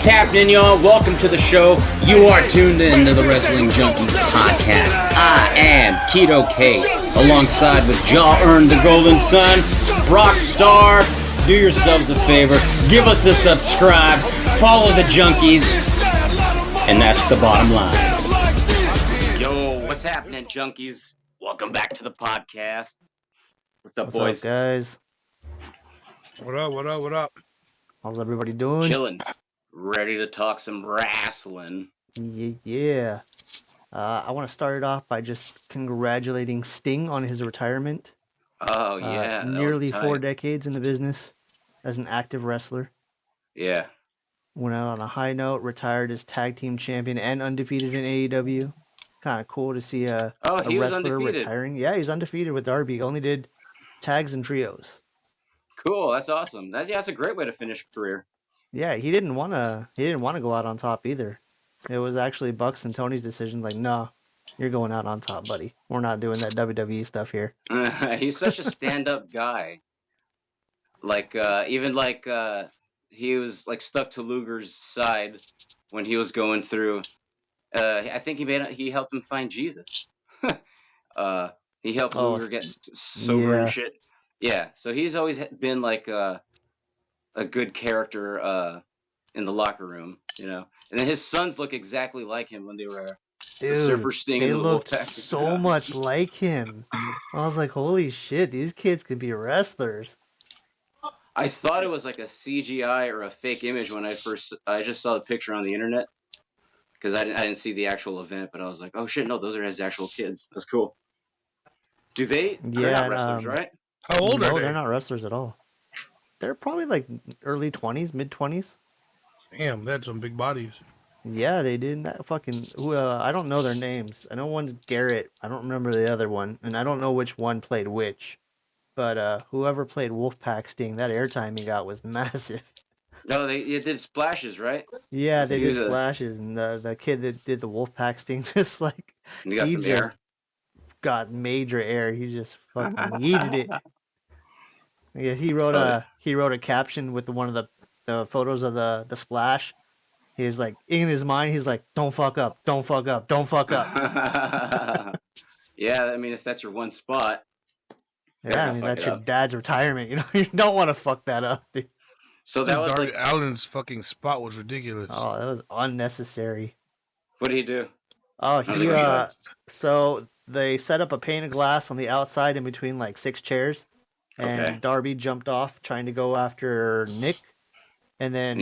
What's happening, y'all? Welcome to the show. You are tuned in to the Wrestling Junkeez podcast. I am Keto K, alongside with Jaw Earned the Golden Sun, Brock Star. Do yourselves a favor, give us a subscribe, follow the Junkeez, and that's the bottom line. Yo, what's happening, Junkeez? Welcome back to the podcast. What's up, boys? What's up, guys? What up, what up, what up? How's everybody doing? Chilling. Ready to talk some wrestling. Yeah. I want to start it off by just congratulating Sting on his retirement. Oh, yeah. Nearly 4 decades in the business as an active wrestler. Yeah. Went out on a high note, retired as tag team champion and undefeated in AEW. Kind of cool to see a wrestler retiring. Yeah, he's undefeated with Darby. Only did tags and trios. Cool, that's awesome. That's a great way to finish a career. Yeah, he didn't want to go out on top either. It was actually Bucks and Tony's decision. Like, no, you're going out on top, buddy. We're not doing that WWE stuff here. He's such a stand-up guy. He was like stuck to Luger's side when he was going through. I think he helped him find Jesus. He helped Luger get sober and shit. Yeah, so he's always been like a good character in the locker room, you know. And then his sons look exactly like him when they were the Surfer Sting. They looked so much like him. I was like, holy shit, these kids could be wrestlers. I thought it was like a CGI or a fake image when I just saw the picture on the internet because I didn't see the actual event, but I was like, oh shit, no, those are his actual kids. That's cool. Do they? They're not wrestlers, right? How old are they? They're not wrestlers at all. They're probably like early 20s, mid 20s. Damn, they had some big bodies. Yeah, they did. That fucking. I don't know their names. I know one's Garrett. I don't remember the other one, and I don't know which one played which. But whoever played Wolfpack Sting, that airtime he got was massive. No, they did splashes, right? Yeah, they did splashes, and the kid that did the Wolfpack Sting just like he just got major air. He just fucking yeeted it. Yeah, he wrote a caption with one of the photos of the splash. He's like, in his mind, he's like, don't fuck up, don't fuck up, don't fuck up. Yeah, I mean, if that's your one spot. Yeah, I mean, that's your dad's retirement. You know, you don't want to fuck that up, dude. So that was Darby Allin's fucking spot was ridiculous. Oh, that was unnecessary. What did he do? Oh, so they set up a pane of glass on the outside in between like 6 chairs. And Darby jumped off trying to go after Nick. And then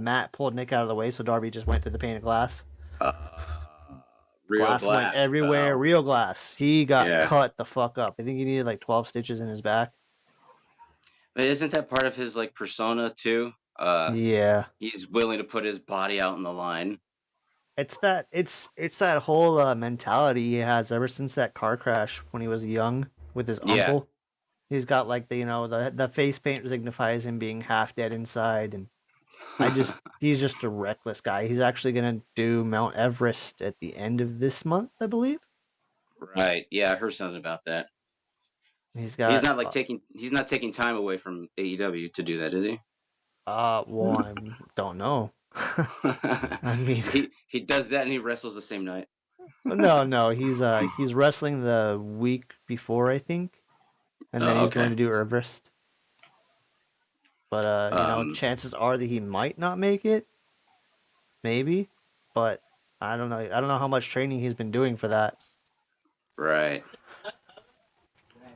Matt pulled Nick out of the way, so Darby just went through the pane of glass. Glass went everywhere. Real glass. He got cut the fuck up. I think he needed like 12 stitches in his back. But isn't that part of his like persona too? Yeah. He's willing to put his body out on the line. It's that whole mentality he has ever since that car crash when he was young with his uncle. He's got like the face paint signifies him being half dead inside, and he's just a reckless guy. He's actually gonna do Mount Everest at the end of this month, I believe. Right. Yeah, I heard something about that. He's not taking time away from AEW to do that, is he? Well, I don't know. I mean, he does that and he wrestles the same night. No, he's wrestling the week before, I think. And then he's going to do Everest. But, chances are that he might not make it. Maybe. But I don't know. I don't know how much training he's been doing for that. Right.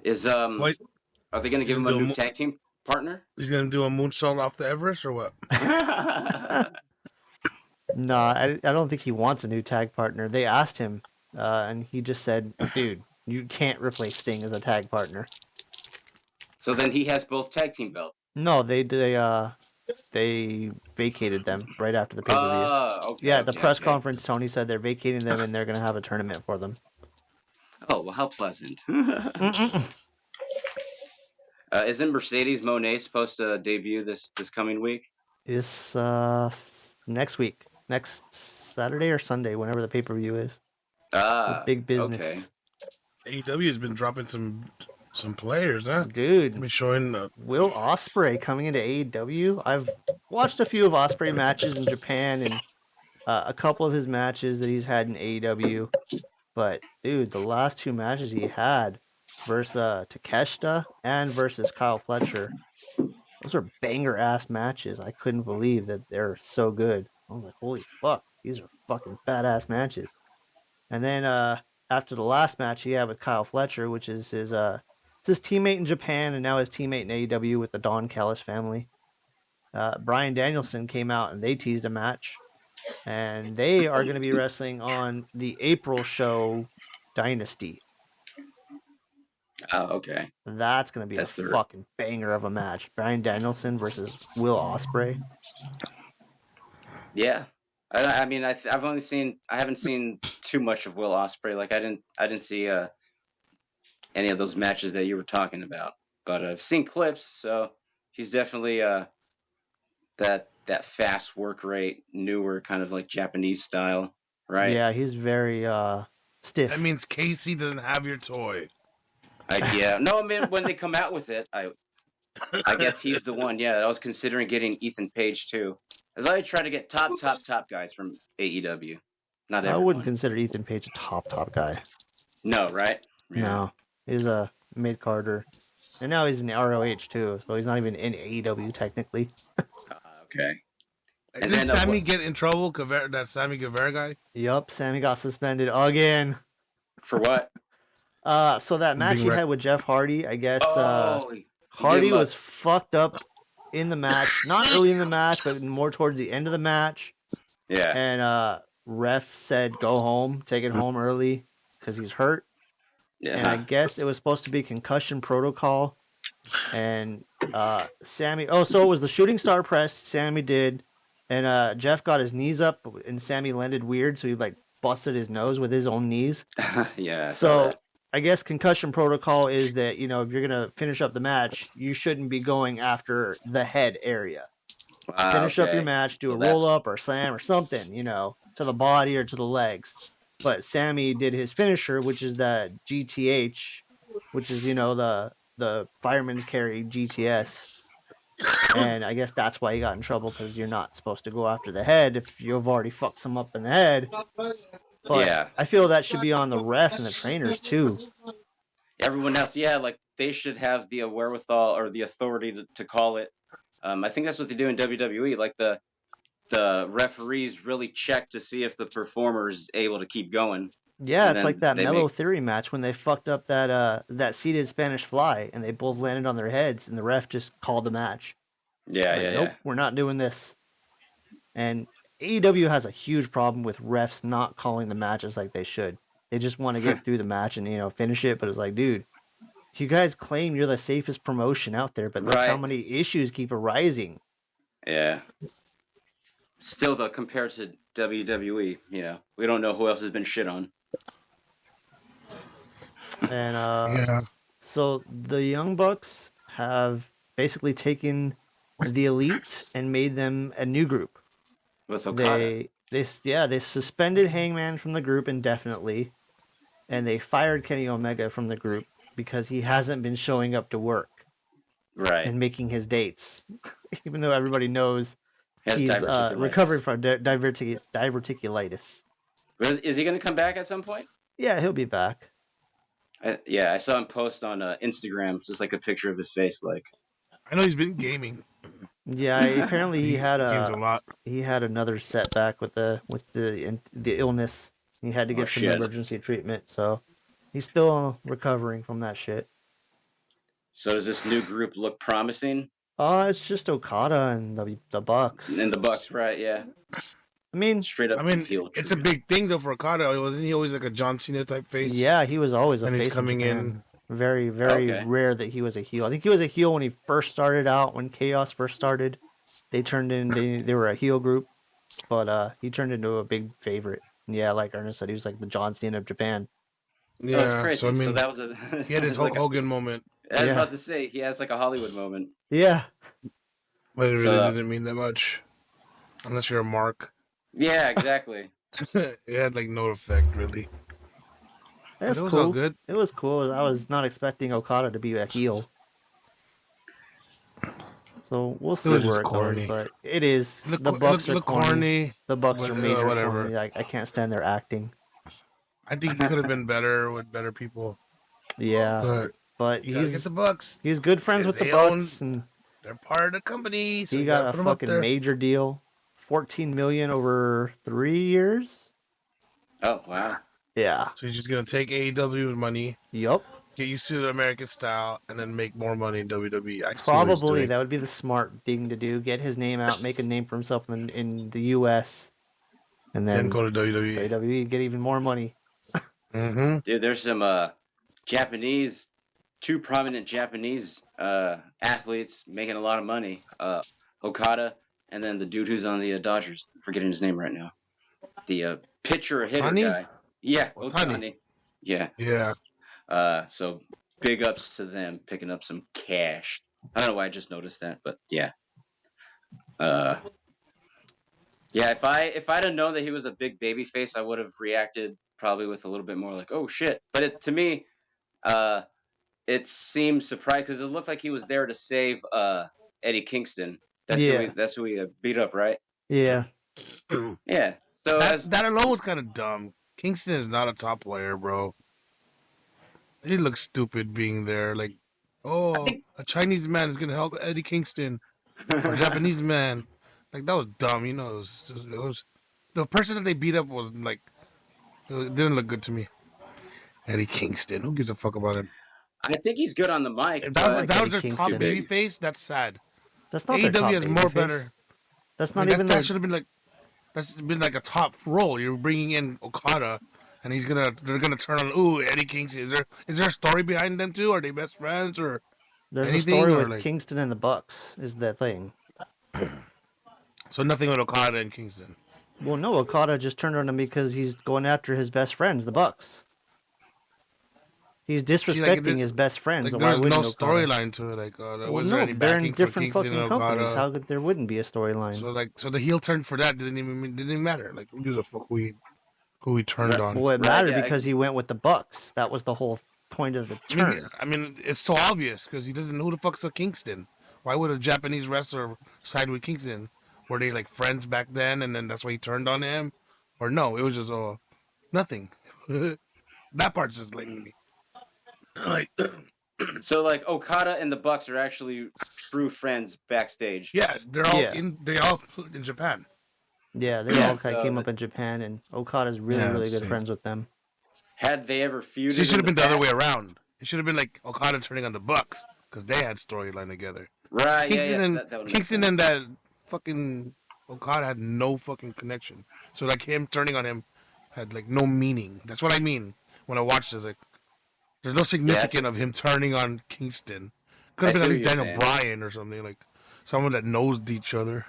Are they going to give him a new tag team partner? He's going to do a moonsault off the Everest or what? No, I don't think he wants a new tag partner. They asked him, and he just said, dude, you can't replace Sting as a tag partner. So then he has both tag team belts. No, they vacated them right after the pay-per-view. The press conference, Tony said they're vacating them and they're going to have a tournament for them. Oh, well, how pleasant. Isn't Mercedes Moné supposed to debut this coming week? It's next week. Next Saturday or Sunday, whenever the pay-per-view is. Big business. Okay. AEW has been dropping some Some players, huh? Dude, Be showing Will Ospreay coming into AEW. I've watched a few of Ospreay matches in Japan and a couple of his matches that he's had in AEW. But dude, the last two matches he had versus Takeshita and versus Kyle Fletcher, those are banger ass matches. I couldn't believe that they're so good. I was like, holy fuck, these are fucking badass matches. And then after the last match he had with Kyle Fletcher, which is his teammate in Japan and now his teammate in AEW with the Don Callis family. Bryan Danielson came out and they teased a match. And they are going to be wrestling on the April show Dynasty. Oh, okay. That's going to be fucking banger of a match. Bryan Danielson versus Will Ospreay. Yeah. I mean, I haven't seen too much of Will Ospreay. Like, I didn't see any of those matches that you were talking about, but I've seen clips. So he's definitely that fast work rate, newer kind of like Japanese style, right? Yeah, he's very stiff. That means Casey doesn't have your toy. Yeah. No, I mean, when they come out with it, I guess he's the one. Yeah, I was considering getting Ethan Page too, as I try to get top guys from AEW. Not everyone. I wouldn't consider Ethan Page a top guy. No, right? Yeah. No, he's a mid carder, and now he's in the ROH too, so he's not even in AEW technically. Okay. And did Sammy get in trouble? That Sammy Guevara guy? Yup, Sammy got suspended again. For what? So that match he had with Jeff Hardy, I guess Hardy was fucked up in the match. Not early in the match, but more towards the end of the match. Yeah. And ref said, go home, take it home early, because he's hurt. Yeah. And I guess it was supposed to be concussion protocol. And Sammy... Oh, so it was the shooting star press Sammy did. And Jeff got his knees up, and Sammy landed weird, so he, like, busted his nose with his own knees. Yeah. So... I guess concussion protocol is that, you know, if you're going to finish up the match, you shouldn't be going after the head area. Finish up your match, do a roll-up or slam or something, you know, to the body or to the legs. But Sammy did his finisher, which is the GTH, which is, you know, the fireman's carry GTS. And I guess that's why he got in trouble, because you're not supposed to go after the head if you've already fucked some up in the head. But yeah, I feel that should be on the ref and the trainers too. Everyone else, yeah, like they should have the wherewithal or the authority to call it. I think that's what they do in WWE. Like the referees really check to see if the performer is able to keep going. Yeah, it's like that Mellow Theory match when they fucked up that seated Spanish Fly and they both landed on their heads and the ref just called the match. Yeah, like, nope, we're not doing this. And AEW has a huge problem with refs not calling the matches like they should. They just want to get through the match and, you know, finish it. But it's like, dude, you guys claim you're the safest promotion out there, but look how many issues keep arising. Yeah. Still, though, compared to WWE, you know, we don't know who else has been shit on. And so the Young Bucks have basically taken the Elite and made them a new group. With Okada. They suspended Hangman from the group indefinitely, and they fired Kenny Omega from the group because he hasn't been showing up to work, and making his dates, even though everybody knows he's recovering from diverticulitis. Is he going to come back at some point? Yeah, he'll be back. I saw him post on Instagram, just like a picture of his face. Like, I know he's been gaming. Yeah, apparently he had another setback with the illness. He had to get some emergency treatment, so he's still recovering from that shit. So does this new group look promising? It's just Okada and the Bucks. And the Bucks, right? Yeah. I mean, straight up. I mean, it's a big thing though for Okada. Wasn't he always like a John Cena type face? Yeah, he was always a face. And he's coming in. Very, very rare that he was a heel. I think he was a heel when he first started out, when Chaos first started. They were a heel group, but he turned into a big favorite. And yeah, like Ernest said, he was like the John Cena of Japan. Yeah, so I mean, that was he had his Hulk Hogan moment. I was about to say, he has like a Hollywood moment. Yeah. But it really didn't mean that much. Unless you're a mark. Yeah, exactly. It had like no effect, really. That's it was all cool. good. It was cool. I was not expecting Okada to be a heel. So we'll It see was where just it goes, corny. but it is. Look, The Bucks are corny. The Bucks but are major whatever. corny. Like I can't stand their acting. I think it could have been better with better people. Yeah, but You gotta get the Bucks. he's good friends with the They Bucks, and they're part of the company, so he you got gotta a put them up fucking there. major deal, 14 million over 3 years. Oh wow. Yeah. So he's just gonna take AEW money, Yup. get used to the American style, and then make more money in WWE. I see what he's Probably doing. that would be the smart thing to do. Get his name out, make a name for himself in the U.S. and Then then go to WWE. WWE get even more money. Mm-hmm. Dude, there's some two prominent Japanese athletes making a lot of money. Okada, and then the dude who's on the Dodgers. I'm forgetting his name right now. The pitcher hitter Ohtani? guy. Yeah, Ohtani. Ohtani. Yeah. Yeah. So big ups to them picking up some cash. I don't know why I just noticed that, but yeah. Yeah, if I'd have known that he was a big baby face, I would have reacted probably with a little bit more like, oh shit. But to me, it seemed surprising because it looked like he was there to save Eddie Kingston. That's who he beat up, right? Yeah. Yeah. So that alone was kind of dumb. Kingston is not a top player, bro. He looks stupid being there. Like, a Chinese man is gonna help Eddie Kingston, or a Japanese man. Like that was dumb. You know, it was the person that they beat up was like, it didn't look good to me. Eddie Kingston. Who gives a fuck about him? I think he's good on the mic. If that was their Kingston. top baby face, that's sad. That's not their top AEW has more babyface. better. That's not Like, even that should have been like, that's been like a top role. You're bringing in Okada, and they're gonna turn on. Ooh, Eddie Kingston. Is there a story behind them too? Are they best friends or? There's anything, a story or with like, Kingston and the Bucks is the thing. So nothing with Okada and Kingston. Well, no, Okada just turned on him because he's going after his best friends, the Bucks. He's disrespecting his best friends. Like, So there's why no wouldn't storyline to it. Like, was there any they're in backing for different Kingston fucking and companies. Okada? How could there wouldn't be a storyline? So the heel turn for that didn't even matter. Like, who gives a fuck who he turned on? Well, it mattered because he went with the Bucks. That was the whole point of the turn. I mean, it's so obvious because he doesn't know who the fuck's a Kingston. Why would a Japanese wrestler side with Kingston? Were they like friends back then, and then that's why he turned on him? Or no, it was just nothing. That part's just like me. Like, so like Okada and the Bucks are actually true friends backstage. Yeah, they're all in Japan. Yeah, they all came up in Japan, and Okada's really good friends with them. Had they ever feuded? So it should have been the other way around. It should have been like Okada turning on the Bucks because they had storyline together. Right. Kingston and that fucking Okada had no fucking connection. So like him turning on him had like no meaning. That's what I mean when I watched it. Like, there's no significance of him turning on Kingston. Could have been at least Daniel Bryan or something, like someone that knows each other.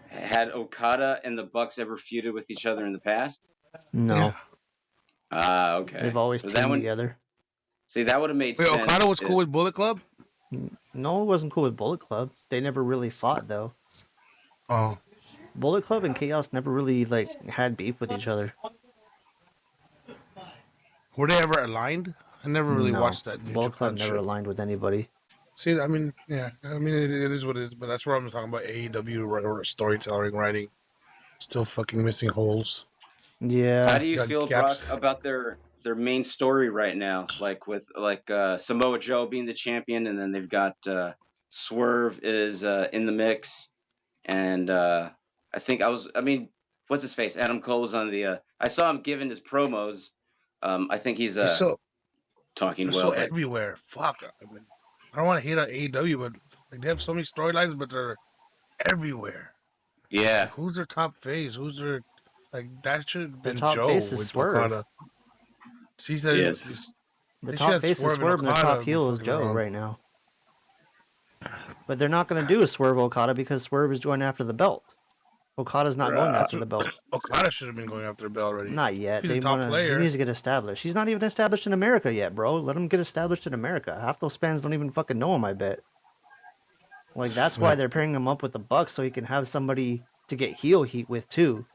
Had Okada and the Bucks ever feuded with each other in the past? No. Okay. They've always teamed together. See, that would have made sense. Wait, Okada was cool with Bullet Club? No, it wasn't cool with Bullet Club. They never really fought, though. Oh. Bullet Club and Chaos never really, had beef with each other. Were they ever aligned? I never really watched that. Bullet Club never aligned with anybody. See, I mean, yeah. I mean, it is what it is, but that's what I'm talking about. AEW storytelling, writing. Still fucking missing holes. Yeah. How do you feel, Brock, about their main story right now? Like with Samoa Joe being the champion, and then they've got Swerve is in the mix, and what's his face? Adam Cole was on the. I saw him giving his promos. I think he's talking well. So everywhere. Fuck. I mean, I don't want to hate on AEW, but like they have so many storylines, but they're everywhere. Yeah. Like, who's their top face? Who's their that should have been top Joe face is with Swerve. Okada. See, the top face is Swerve and the top heel is Joe right now. But they're not going to do a Swerve Okada because Swerve is going after the belt. Okada's not going after the belt. Okada should have been going after the belt already. Not yet. He's a top player. He needs to get established. He's not even established in America yet, bro. Let him get established in America. Half those fans don't even fucking know him, I bet. Like, that's why they're pairing him up with the Bucks so he can have somebody to get heel heat with, too.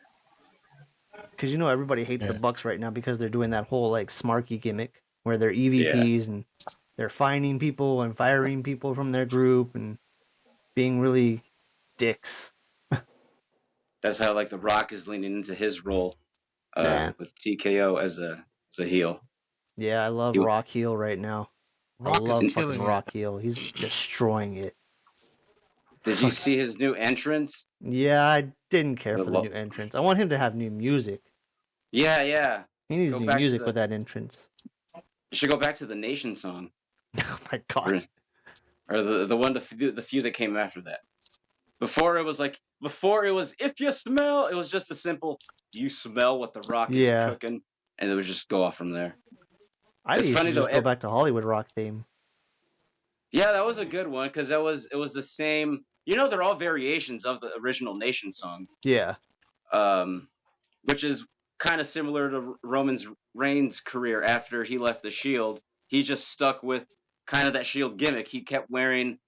because everybody hates the Bucks right now because they're doing that whole like smarky gimmick where they're EVPs and they're fining people and firing people from their group and being really dicks. That's how like The Rock is leaning into his role with TKO as a heel. Yeah, I love Rock heel right now. I love fucking Rock heel. He's destroying it. Did you see his new entrance? Yeah, I didn't care for the new entrance. I want him to have new music. Yeah. He needs new music with that entrance. You should go back to the Nation song. Oh my god. Or the one, the few that came after that. Before it was if you smell, it was just a simple, you smell what The Rock is cooking, and it would just go off from there. It's funny though. Go back to Hollywood Rock theme. Yeah, that was a good one because it was the same. They're all variations of the original Nation song. Yeah. Which is kind of similar to Roman Reigns' career after he left the Shield. He just stuck with kind of that Shield gimmick. He kept wearing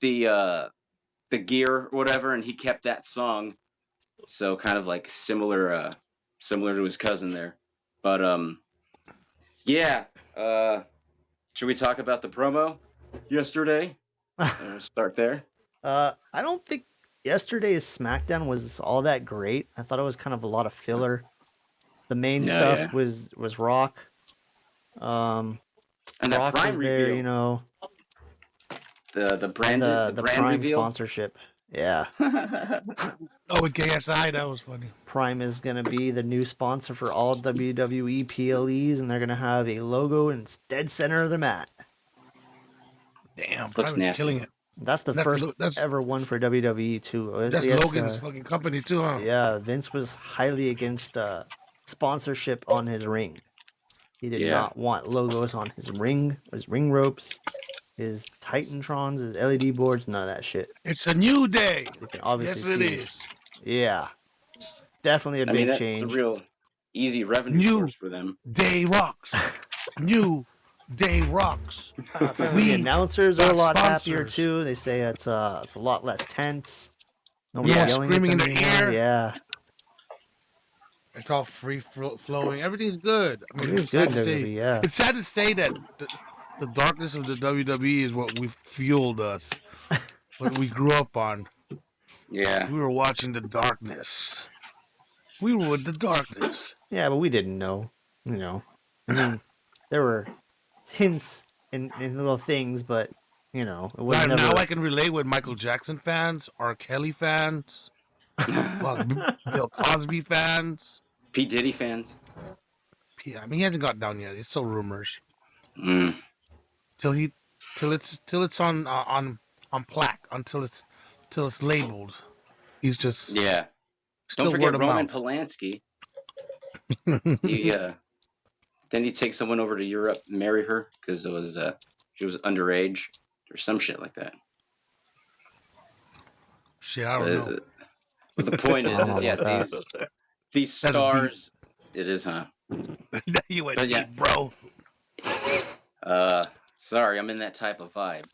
the gear or whatever, and he kept that song. So kind of like similar to his cousin there. But should we talk about the promo yesterday? Start there. I don't think yesterday's SmackDown was all that great. I thought it was kind of a lot of filler. The main stuff was Rock. And that Rock Prime was there, reveal. The brand the Prime reveal? sponsorship. Yeah. With KSI, that was funny. Prime is going to be the new sponsor for all WWE PLEs, and they're going to have a logo in dead center of the mat. Damn, Prime is killing it. That's the first ever one for WWE, too. That's Logan's fucking company, too, huh? Yeah, Vince was highly against sponsorship on his ring. He did not want logos on his ring ropes, his Titantrons, his LED boards, none of that shit. It's a new day. You can obviously yes, it is. Yeah. Definitely a big change. It's a real easy revenue source for them. Day rocks. New Day rocks. The announcers are a lot happier too. They say it's a lot less tense. Nobody's yelling screaming in the ear. Yeah. It's all free flowing. Everything's good. I mean, it's sad to say. It's sad to say that the darkness of the WWE is what we fueled us. What we grew up on. Yeah. We were watching the darkness. We were with the darkness. Yeah, but we didn't know. I mean, there were hints in little things, but, it was never... Now I can relate with Michael Jackson fans, R. Kelly fans, Bill Cosby fans. P. Diddy fans. I mean, he hasn't got down yet. It's still rumors. Till it's on plaque, until it's labeled. He's just Still don't forget Roman Polanski. Then he takes someone over to Europe, marry her because she was underage or some shit like that. Shit, I don't know. But the point is, these stars. It is, huh? You went deep, bro. Sorry, I'm in that type of vibe.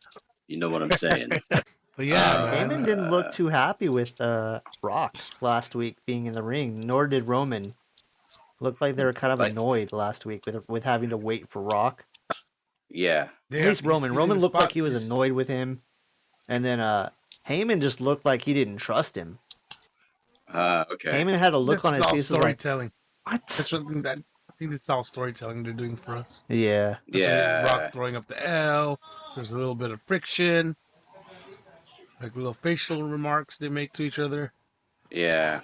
You know what I'm saying. But yeah, Heyman didn't look too happy with Rock last week being in the ring, nor did Roman. Looked like they were kind of annoyed last week with having to wait for Rock. Yeah. At least Roman. Roman looked like he was annoyed with him. And then Heyman just looked like he didn't trust him. Okay. Heyman had a look on his face. Storytelling. Like, what? I think it's all storytelling they're doing for us. Yeah. Rock throwing up the L. There's a little bit of friction. Like little facial remarks they make to each other. Yeah.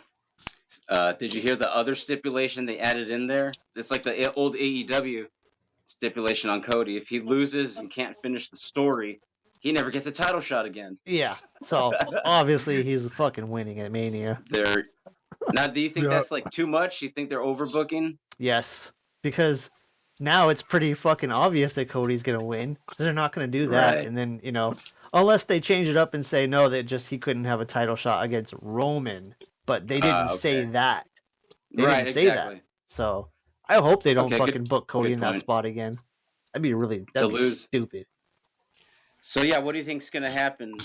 Did you hear the other stipulation they added in there? It's like the old AEW stipulation on Cody. If he loses and can't finish the story, he never gets a title shot again. Yeah. So obviously he's fucking winning at Mania. Now, do you think that's like too much? You think they're overbooking? Yes, because now it's pretty fucking obvious that Cody's gonna win. They're not gonna do that, Right. and then unless they change it up and say no, that just he couldn't have a title shot against Roman. But they didn't say that. They didn't say that. So I hope they don't fucking book Cody in that spot again. That'd be stupid. So yeah, what do you think's gonna happen?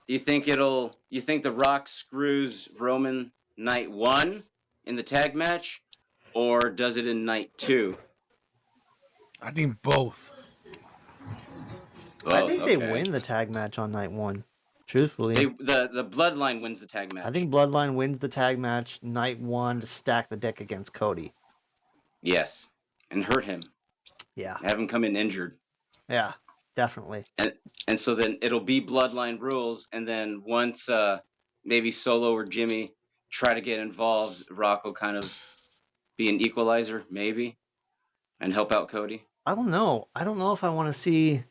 You think The Rock screws Roman night 1? in the tag match, or does it in night 2? I think both. I think they win the tag match on night 1. Truthfully, the Bloodline wins the tag match. I think Bloodline wins the tag match night 1 to stack the deck against Cody. Yes, and hurt him. Yeah, Have him come in injured. Yeah, definitely. And so then it'll be Bloodline rules, and then once maybe Solo or Jimmy try to get involved, Rock will kind of be an equalizer, maybe, and help out Cody. I don't know. I don't know if I want to see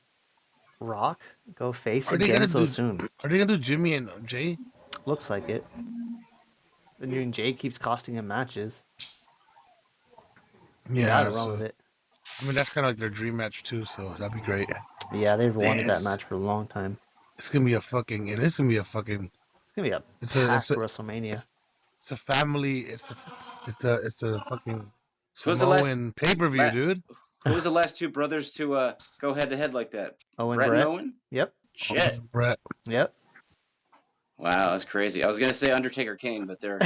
Rock go face again so soon. Are they gonna do Jimmy and Jay? Looks like it. And Jay keeps costing him matches. Yeah, Gotta run with it. I mean, that's kind of like their dream match too, so that'd be great. Yeah, they've wanted that match for a long time. It's gonna be a fucking. It's gonna be a WrestleMania. It's a family. It's a fucking So Samoan pay-per-view, dude. Who was the last two brothers to go head-to-head like that? Brett and Brett? Owen? Yep. Shit. Brett. Yep. Wow, that's crazy. I was gonna say Undertaker Kane, but they're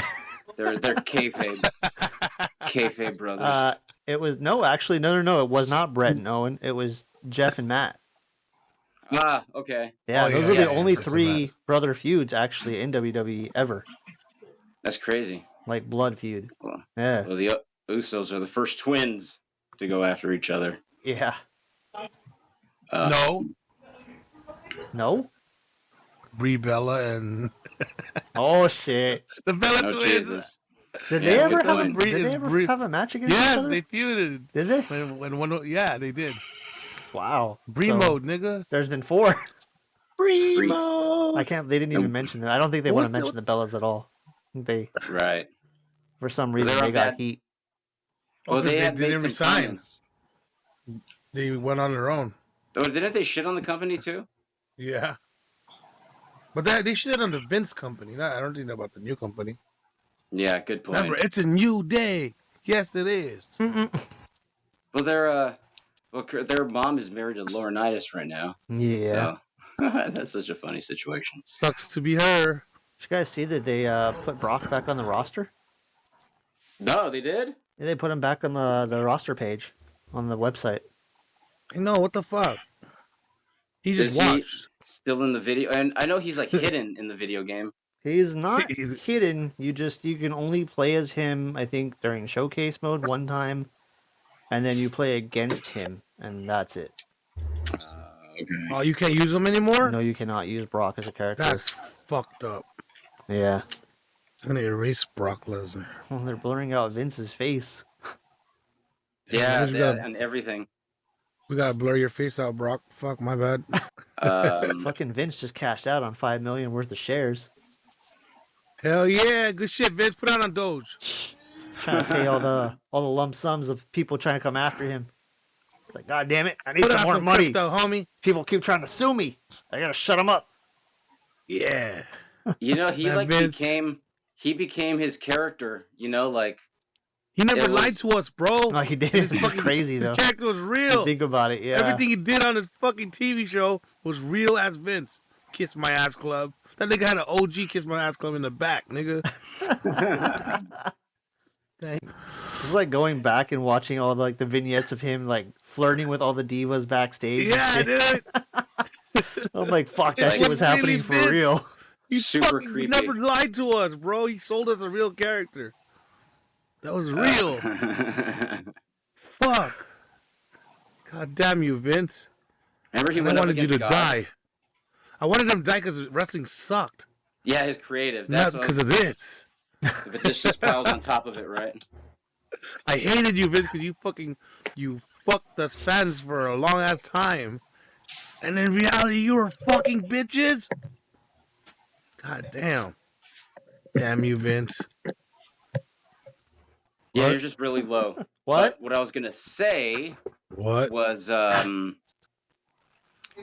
kayfabe brothers. It was no. It was not Brett and Owen. It was Jeff and Matt. Ah, okay. Yeah, those are the only 3 brother feuds actually in WWE ever. That's crazy. Like blood feud. Well, Yeah. Well, the Usos are the first twins to go after each other. Yeah. No. Brie Bella and oh shit. The Bella twins. Did they ever have a match against each other? Yes, they feuded. Did they? When one, yeah, they did. Wow. Brie mode, nigga. There's been 4. Brie mode. They didn't even mention that. I don't think they want to mention the Bellas at all. They right. For some reason they got heat. Well, they didn't resign. They went on their own. Oh, didn't they shit on the company too? Yeah. But they shit on the Vince company. I don't think about the new company. Yeah, good point. Remember, it's a new day. Yes, it is. Well, their mom is married to Laurinaitis right now. Yeah. So, that's such a funny situation. Sucks to be her. Did you guys see that they put Brock back on the roster? No, they did? Yeah, they put him back on the roster page on the website. I know, what the fuck? He just watched. Still in the video? And I know he's like hidden in the video game. He's not hidden. You can only play as him, I think, during showcase mode one time. And then you play against him, and that's it. Okay. Oh, you can't use him anymore? No, you cannot use Brock as a character. That's fucked up. Yeah. I'm gonna erase Brock Lesnar. Well, they're blurring out Vince's face. Yeah, and everything. We gotta blur your face out, Brock. Fuck, my bad. Fucking Vince just cashed out on $5 million worth of shares. Hell yeah, good shit, Vince. Put out on Doge. Trying to pay all the lump sums of people trying to come after him. It's like, God damn it, I need some more money. Crypto, homie. People keep trying to sue me. I gotta shut them up. Yeah. You know, he became his character. You know, like he never lied to us, bro. No, he did. It's fucking crazy though. His character was real. Think about it. Yeah. Everything he did on his fucking TV show was real as Vince. Kiss My Ass Club. That nigga had an OG Kiss My Ass Club in the back, nigga. It's like going back and watching all the vignettes of him like flirting with all the divas backstage. Yeah, dude. I'm like, fuck, that shit was happening for real. He super creepy. Never lied to us, bro. He sold us a real character. That was real. Fuck. God damn you, Vince. Remember he wanted you to die. I wanted him to die because wrestling sucked. Yeah, his creative. Not because of this. The petition piles on top of it, right? I hated you, Vince, because you fucked us fans for a long ass time. And in reality, you were fucking bitches. God damn. Damn you, Vince. Yeah, you're just really low. What? But what I was gonna say was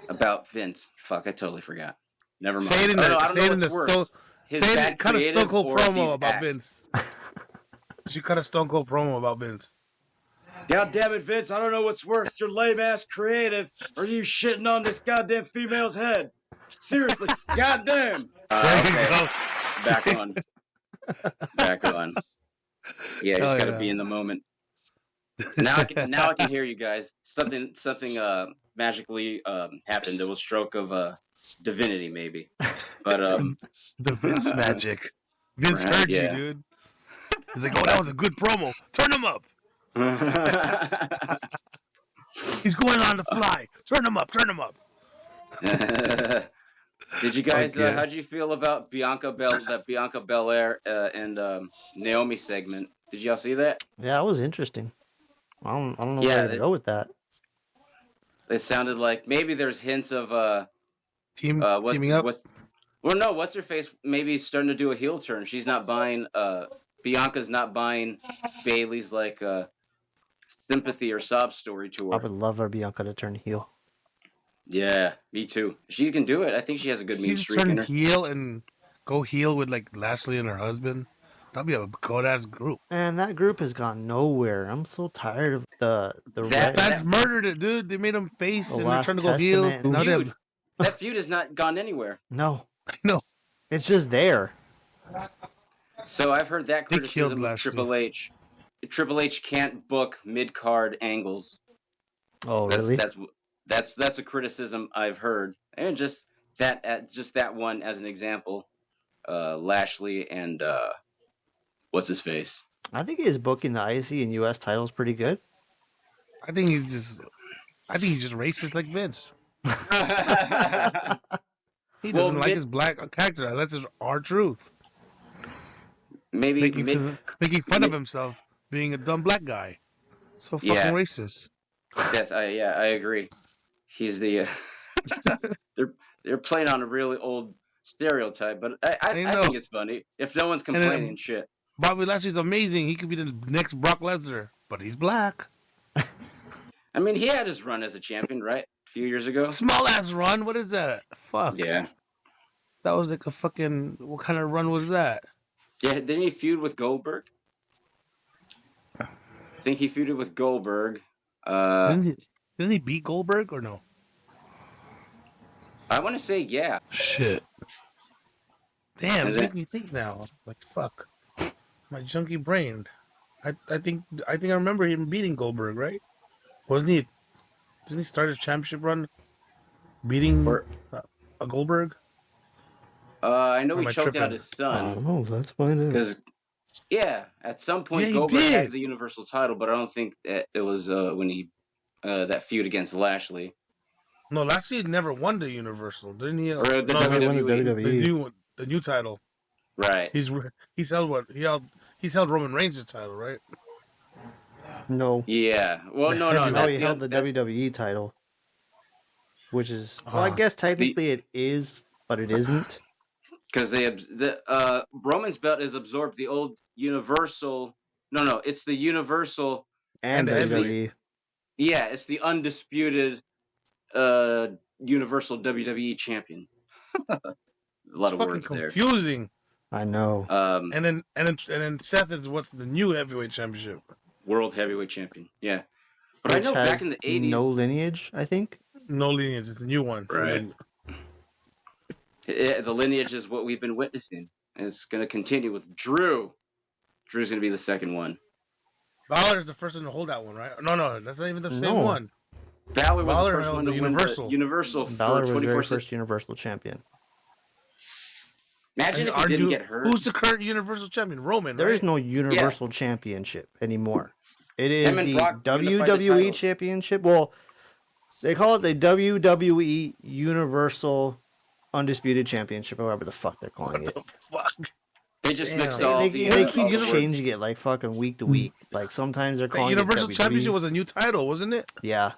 about Vince. Fuck, I totally forgot. Never mind. Say it in the cut a Stone Cold promo about Vince. You should cut a Stone Cold promo about Vince. God damn it, Vince! I don't know what's worse, your lame ass creative, or you shitting on this goddamn female's head. Seriously, goddamn. Okay. Back on. Yeah, he's Hell got to yeah. be in the moment. Now I can hear you guys. Something magically happened. It was stroke of divinity, maybe. But The Vince magic. Vince right, heard you, yeah. dude. He's like, oh, that was a good promo. Turn him up. He's going on the fly. Turn him up. Turn him up. Did you guys? Okay. How'd you feel about Bianca Belair and Naomi segment? Did y'all see that? Yeah, it was interesting. I don't know Yeah, where to go with that. It sounded like maybe there's hints of Teaming up. Well, no, what's her face? Maybe starting to do a heel turn. She's not buying. Bianca's not buying Bailey's like sympathy or sob story to I her. would love for Bianca to turn heel. Yeah, me too. She can do it. I think she has a good mean She's streak in turn her. heel and go heel with like Lashley and her husband. That'd be a good ass group. And that group has gone nowhere. I'm so tired of the Fans murdered it, dude. They made him face The and they're Last trying to go heel. Testament. Now they Feud. have, That feud has not gone anywhere. No, no. it's just there. So I've heard that They criticism killed of Lashley. Triple H. Triple H can't book mid-card angles. Oh, really? That's a criticism I've heard, and just that one as an example. Lashley and what's his face? I think his booking the IC and US titles pretty good. I think he's just racist like Vince. He doesn't like his black character. That's just our truth. Maybe making fun of himself being a dumb black guy. So fucking racist. Yes, I agree. He's the they're playing on a really old stereotype, but I think it's funny if no one's complaining and shit. Bobby Lashley's amazing. He could be the next Brock Lesnar, but he's black. I mean, he had his run as a champion, right? A few years ago. Small ass run. What is that? Fuck. Yeah. That was like a fucking. What kind of run was that? Yeah, didn't he feud with Goldberg? I think he feuded with Goldberg. Didn't he beat Goldberg or no? I want to say yeah. Shit. Damn, it's making me think now. Like fuck. My junky brain. I think I remember him beating Goldberg, right? Wasn't he? Didn't he start his championship run beating a Goldberg? I know he choked out his son. Oh, let's find out. Because at some point Goldberg had the Universal title, but I don't think it was when he that feud against Lashley. No, Lashley never won the Universal, didn't he? Or the WWE. The new title. Right. He's held what? He's held Roman Reigns' title, right? No. Yeah. Well, no. He held the WWE title, which is I guess technically it is, but it isn't. Because Roman's belt is absorbed the old Universal. No, it's the Universal and WWE. Yeah, it's the undisputed Universal WWE champion. A lot of words there. Confusing. I know. And then Seth is what's the new heavyweight championship? World heavyweight champion. Yeah. But I know back in the 80s. No lineage, I think. No lineage. It's the new one. Right. The lineage is what we've been witnessing. And it's going to continue with Drew. Drew's going to be the second one. Balor is the first one to hold that one, right? No, that's not even the same one. Balor was the first one to win the Universal Balor was the 24 very first Universal champion. Imagine if he didn't get hurt. Who's the current Universal champion? Roman, There right? is no Universal championship anymore. It is the WWE the championship. Well, they call it the WWE Universal Undisputed Championship, or whatever the fuck they're calling it. What the fuck? They just mixed all They the keep changing it like fucking week to week. Like sometimes they're calling Universal it WWE. Championship was a new title, wasn't it? Yeah.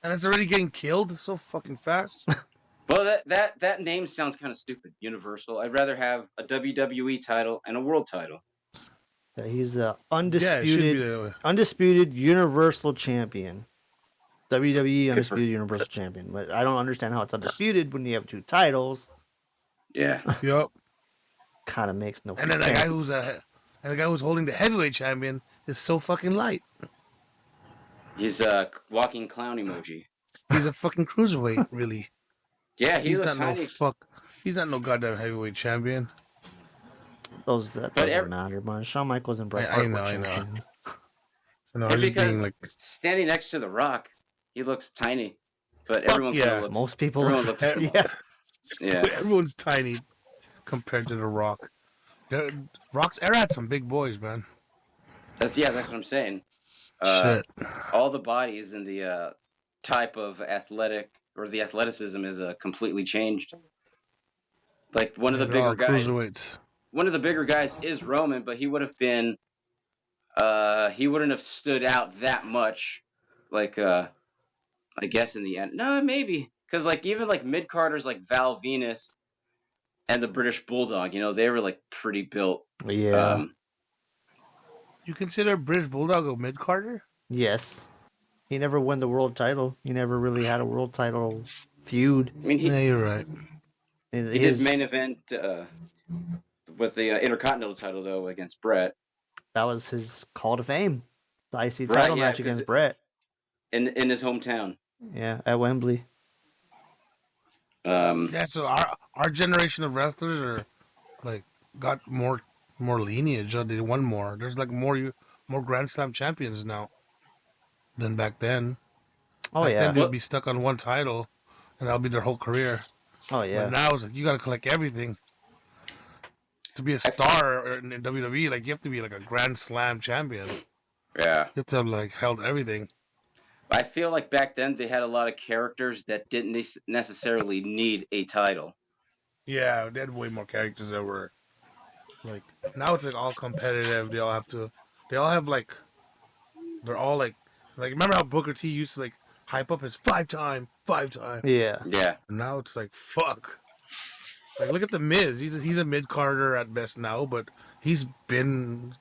And it's already getting killed so fucking fast. Well, that name sounds kind of stupid. Universal. I'd rather have a WWE title and a world title. Yeah, he's the undisputed Universal Champion. WWE Undisputed Universal Champion. But I don't understand how it's undisputed when you have two titles. Yeah. Yep. Kind of makes no and sense. Then the guy who's holding the heavyweight champion is so fucking light. He's a walking clown emoji. He's a fucking cruiserweight, really. Yeah, he's not tiny. He's not no goddamn heavyweight champion. That doesn't matter, but Shawn Michaels and Bret Hart were champions. No, and just because being like standing next to The Rock, he looks tiny, but everyone kind of looks. Most people looks. Yeah. Everyone's tiny compared to The Rock. Rock's era had some big boys, man. That's what I'm saying. Shit. All the bodies and the type of athletic or the athleticism is completely changed. Like one of the bigger guys. Cruiserweights. One of the bigger guys is Roman, but he would have been. He wouldn't have stood out that much. Like, I guess in the end, no, maybe because like even like mid carders like Val Venus and the British Bulldog, they were like pretty built. Yeah. You consider British Bulldog a mid carder? Yes. He never won the world title. He never really had a world title feud. I mean, yeah, you're right. He did main event with the Intercontinental title though against Bret. That was his call to fame. The IC title match against Bret. In his hometown. Yeah, at Wembley. So our generation of wrestlers are like got more lineage. They won more. There's like more Grand Slam champions now than back then. Oh back yeah. Then they'd be stuck on one title, and that'll be their whole career. Oh yeah. But now it's like you got to collect everything. To be a star in WWE, like you have to be like a Grand Slam champion. Yeah. You have to have like held everything. I feel like back then they had a lot of characters that didn't necessarily need a title. Yeah, they had way more characters that were like now it's like all competitive. They all have like they're all like remember how Booker T used to like hype up his five time. Yeah. Yeah. And now it's like fuck. Like look at the Miz. He's a mid carder at best now, but he's been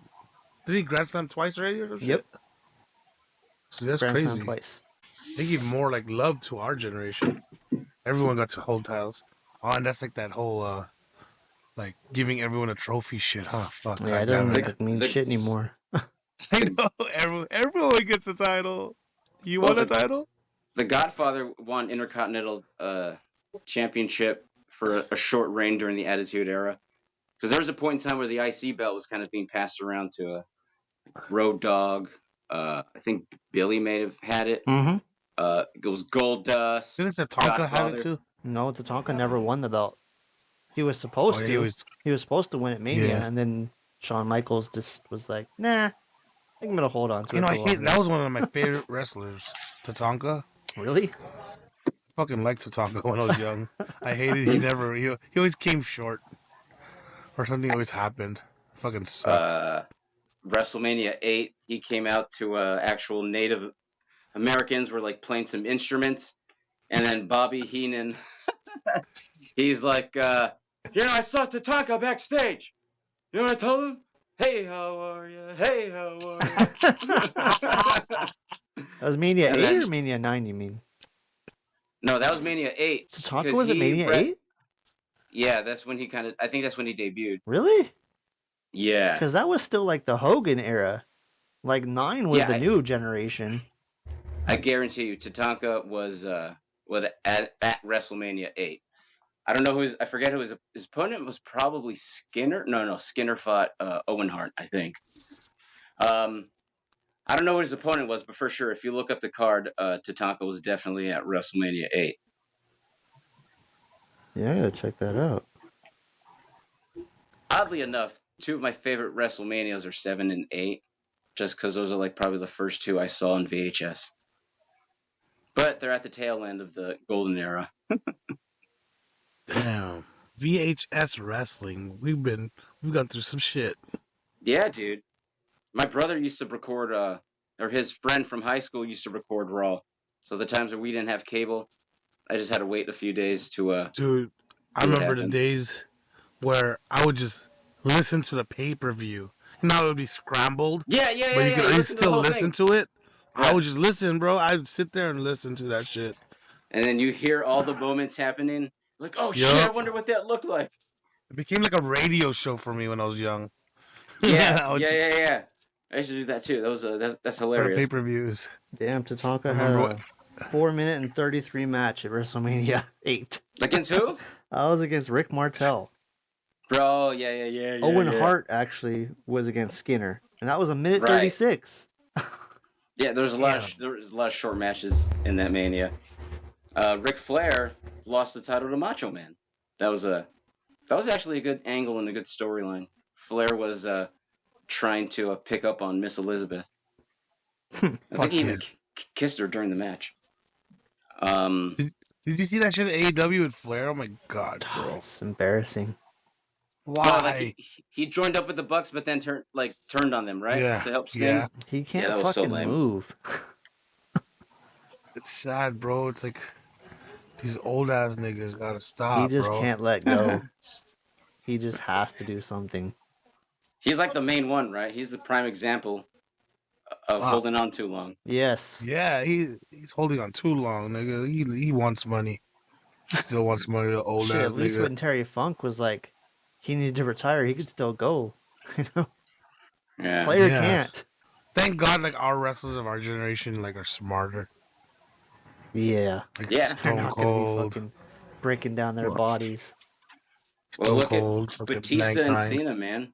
did he Grand Slam twice already or something? Yep. So that's Grand crazy. Slam twice. They give more like love to our generation. Everyone got to hold titles. Oh, and that's like that whole like giving everyone a trophy shit. Oh fuck. Yeah, it doesn't mean shit anymore. I know everyone gets a title. You won a title? The Godfather won Intercontinental Championship for a short reign during the Attitude Era. Because there was a point in time where the IC belt was kind of being passed around to a Road Dogg. I think Billy may have had it. Mm-hmm. It was Goldust. Didn't Tatanka have it too? No, Tatanka never won the belt. He was supposed to. He was supposed to win at Mania, and then Shawn Michaels just was like, "Nah, I think I'm gonna hold on to it." I hate that was one of my favorite wrestlers, Tatanka. Really? I fucking liked Tatanka when I was young. I hated he always came short, or something always happened. Fucking sucked. WrestleMania 8, he came out to actual Native Americans were like playing some instruments, and then Bobby Heenan, he's like, I saw Tatanka backstage. You know what I told him? Hey, how are you? Hey, how are you? That was Mania 8 or Mania 9, you mean? No, that was Mania 8. Tatanka was at Mania 8? Yeah, that's when I think that's when he debuted. Really? Yeah. Because that was still like the Hogan era. Like 9 was the new generation. I guarantee you, Tatanka was at WrestleMania 8. I don't know I forget who his opponent was. Probably Skinner. No, Skinner fought Owen Hart, I think. I don't know who his opponent was, but for sure, if you look up the card, Tatanka was definitely at WrestleMania 8. Yeah, I gotta check that out. Oddly enough, two of my favorite WrestleManias are 7 and 8, just because those are like probably the first two I saw on VHS. But they're at the tail end of the golden era. Damn. VHS wrestling. We've gone through some shit. Yeah, dude. My brother used to record, or his friend from high school used to record Raw. So the times where we didn't have cable, I just had to wait a few days to. Dude, I remember the days where I would just listen to the pay-per-view. Now it would be scrambled. Yeah. But you could still listen to it. Yeah. I would just listen, bro. I'd sit there and listen to that shit. And then you hear all the moments happening. Like, oh shit, I wonder what that looked like. It became like a radio show for me when I was young. Yeah. I used to do that too. That's hilarious. Pay-per-views. Damn, Tatanka had a 4-minute and 33 match at WrestleMania 8. Against who? I was against Rick Martel. Bro, yeah. Owen Hart actually was against Skinner, and that was a minute Right. 36. Yeah, there was a lot of short matches in that Mania. Ric Flair lost the title to Macho Man. That was actually a good angle and a good storyline. Flair was trying to pick up on Miss Elizabeth. I think he even kissed her during the match. Did you see that shit at AEW with Flair? Oh my god, bro! It's embarrassing. Why? Well, like he joined up with the Bucks, but then turned on them, right? Yeah, To help Sting. yeah. He can't that was so fucking lame. move. It's sad, bro. It's like these old ass niggas gotta stop. He just bro. can't let go. He just has to do something. He's like the main one, right? He's the prime example of holding on too long. Yes. Yeah, he's holding on too long, nigga. He wants money. He still wants money. The old Shit, ass at least nigga. when Terry Funk was like, he needed to retire, he could still go. You know, Yeah. Flair can't. Thank God, like our wrestlers of our generation, like are smarter. Yeah. Like Yeah. They're Stone not gonna be Cold. fucking breaking down their bodies. Well, Stone look Cold. at fucking Batista and Mankind. Cena, man.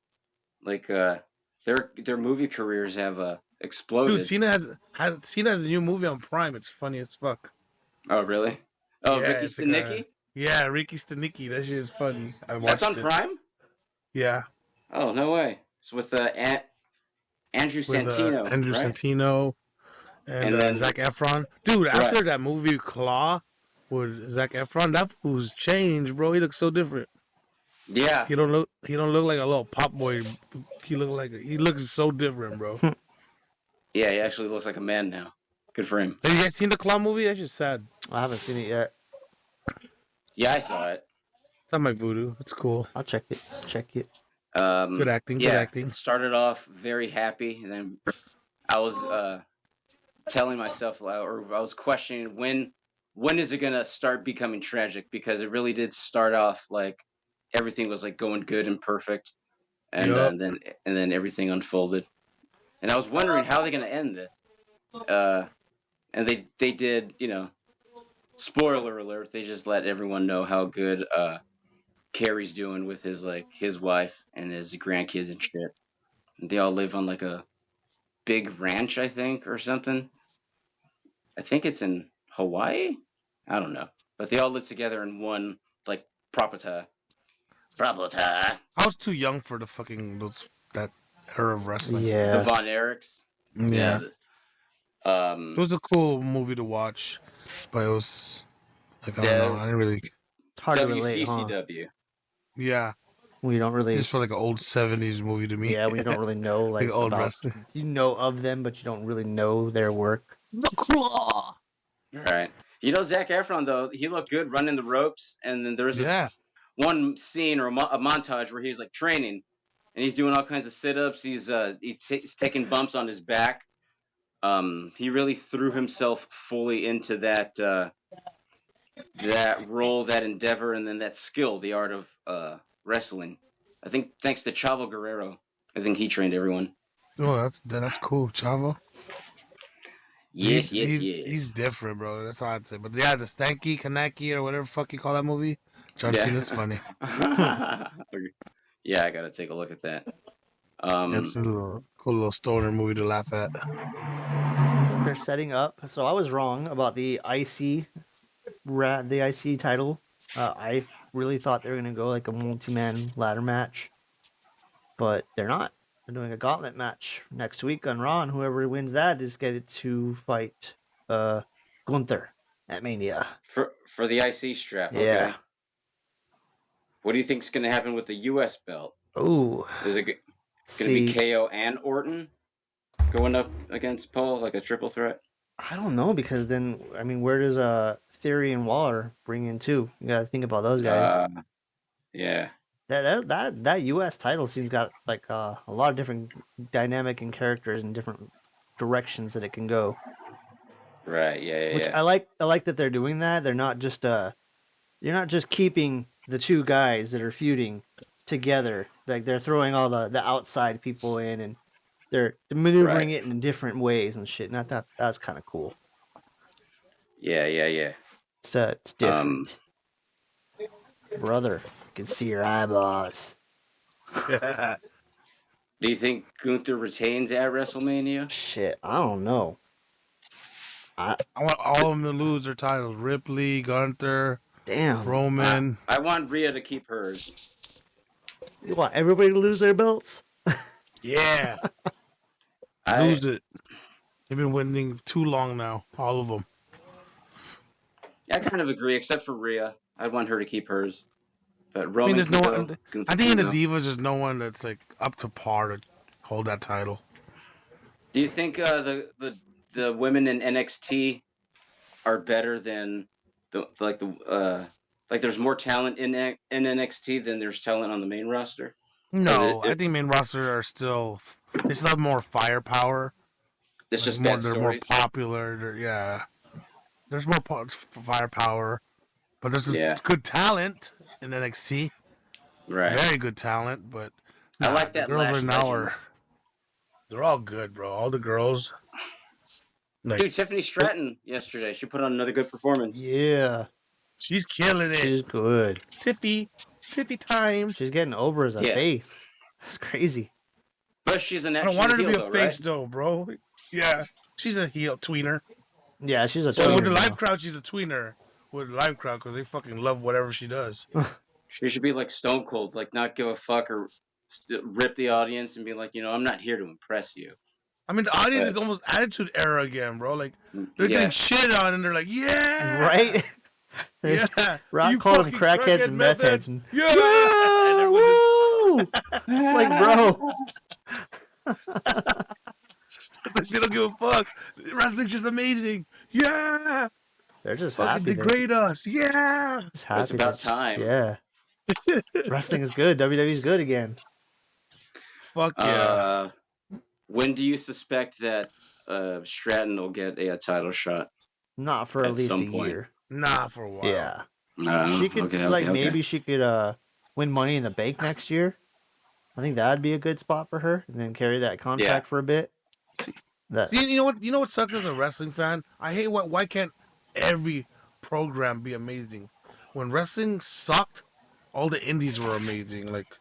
Like their movie careers have exploded. Dude, Cena has a new movie on Prime. It's funny as fuck. Oh, really? Oh, Yeah, Ricky it's like Stenicki? Yeah, Ricky Stenicki. That shit is funny. I watched That's on it. Prime? Yeah. Oh, no way. It's with Andrew Santino, Andrew right? Santino and then Zac Efron. Dude, after that movie Claw with Zac Efron, that fool's changed, bro. He looks so different. Yeah. He don't look like a little pop boy. He looks so different, bro. Yeah, he actually looks like a man now. Good for him. Have you guys seen the Claw movie? That's just sad. I haven't seen it yet. Yeah, I saw it. It's on my Voodoo. It's cool. I'll check it. Good acting. Good acting. Started off very happy, and then I was telling myself, or I was questioning when is it gonna start becoming tragic? Because it really did start off like everything was like going good and perfect, and then everything unfolded, and I was wondering how they're gonna end this. And they did, spoiler alert, they just let everyone know how good Carrie's doing with his wife and his grandkids and shit. And they all live on like a big ranch, I think, or something. I think it's in Hawaii? I don't know. But they all live together in one like property. I was too young for the fucking that era of wrestling. Yeah. The Von Erichs. Yeah. It was a cool movie to watch, but it was like I don't know. I didn't really. It's hard to relate, huh? WCCW. Yeah. We don't really. Just for like an old '70s movie to me. Yeah, we don't really know like old about, wrestling. You know of them, but you don't really know their work. The Claw. Right. Zac Efron though, he looked good running the ropes, and then there was this one scene or a montage where he's like training, and he's doing all kinds of sit-ups. He's taking bumps on his back. He really threw himself fully into that role, that endeavor, and then that skill, the art of wrestling. I think thanks to Chavo Guerrero, I think he trained everyone. Oh, that's cool, Chavo. Yes. He's different, bro. That's all I'd say. But yeah, the Stanky Kanaki or whatever the fuck you call that movie, John Cena's funny. Yeah, I gotta take a look at that. It's a cool little stoner movie to laugh at. They're setting up. So I was wrong about the IC title. I really thought they were gonna go like a multi-man ladder match, but they're not. They're doing a gauntlet match next week on Raw, and whoever wins that is get to fight Gunther at Mania for the IC strap. Okay. Yeah. What do you think's gonna happen with the US belt? Ooh. Is it gonna be KO and Orton going up against Paul like a triple threat? I don't know, because then where does Theory and Waller bring in too? You gotta think about those guys. Yeah. That US title scene's got like a lot of different dynamic and characters and different directions that it can go. Right. Yeah. Which I like that they're doing that. They're not just you're not just keeping the two guys that are feuding together. Like they're throwing all the outside people in, and they're maneuvering it in different ways and shit. And that's kind of cool. Yeah. It's different. Brother, I can see your eyeballs. Do you think Gunther retains at WrestleMania? Shit, I don't know. I want all of them to lose their titles. Ripley, Gunther, Damn. Roman. I want Rhea to keep hers. You want everybody to lose their belts? Yeah. Lose it. They've been winning too long now. All of them. I kind of agree, except for Rhea. I want her to keep hers. But Roman, there's no one. I think in the Divas, there's no one that's like up to par to hold that title. Do you think the women in NXT are better than like there's more talent in NXT than there's talent on the main roster? No, I think main roster are still. They still have more firepower. It's just more. They're more popular. There's more firepower, but there's good talent in NXT. Right, very good talent. But I like that. The girls right now they're all good, bro. All the girls. Like, dude, Tiffany Stratton yesterday. She put on another good performance. Yeah, she's killing it. She's good. Tiffy time. She's getting over as a face. It's crazy. But she's an. I don't want her to be a face though, bro. Yeah, she's a heel tweener. Yeah, she's a. So with the live crowd, she's a tweener. With the live crowd, because they fucking love whatever she does. She should be like Stone Cold, like not give a fuck or rip the audience and be like, I'm not here to impress you. I mean, the audience is almost Attitude Era again, bro. Like they're getting shit on, and they're like, yeah, right. Yeah, Rock called them crackheads and meth heads. And, yeah, and woo! It's like, bro. They don't give a fuck. Wrestling's just amazing. Yeah. They're just fucking happy. Degrade us. Yeah. It's about time. Yeah. Wrestling is good. WWE's good again. Fuck yeah. When do you suspect that Stratton will get a title shot? Not for at least a year. Nah, for a while. Yeah. She could maybe she could win Money in the Bank next year. I think that'd be a good spot for her, and then carry that contract for a bit. See, you know what? You know what sucks as a wrestling fan? I hate why can't every program be amazing? When wrestling sucked, all the indies were amazing. Like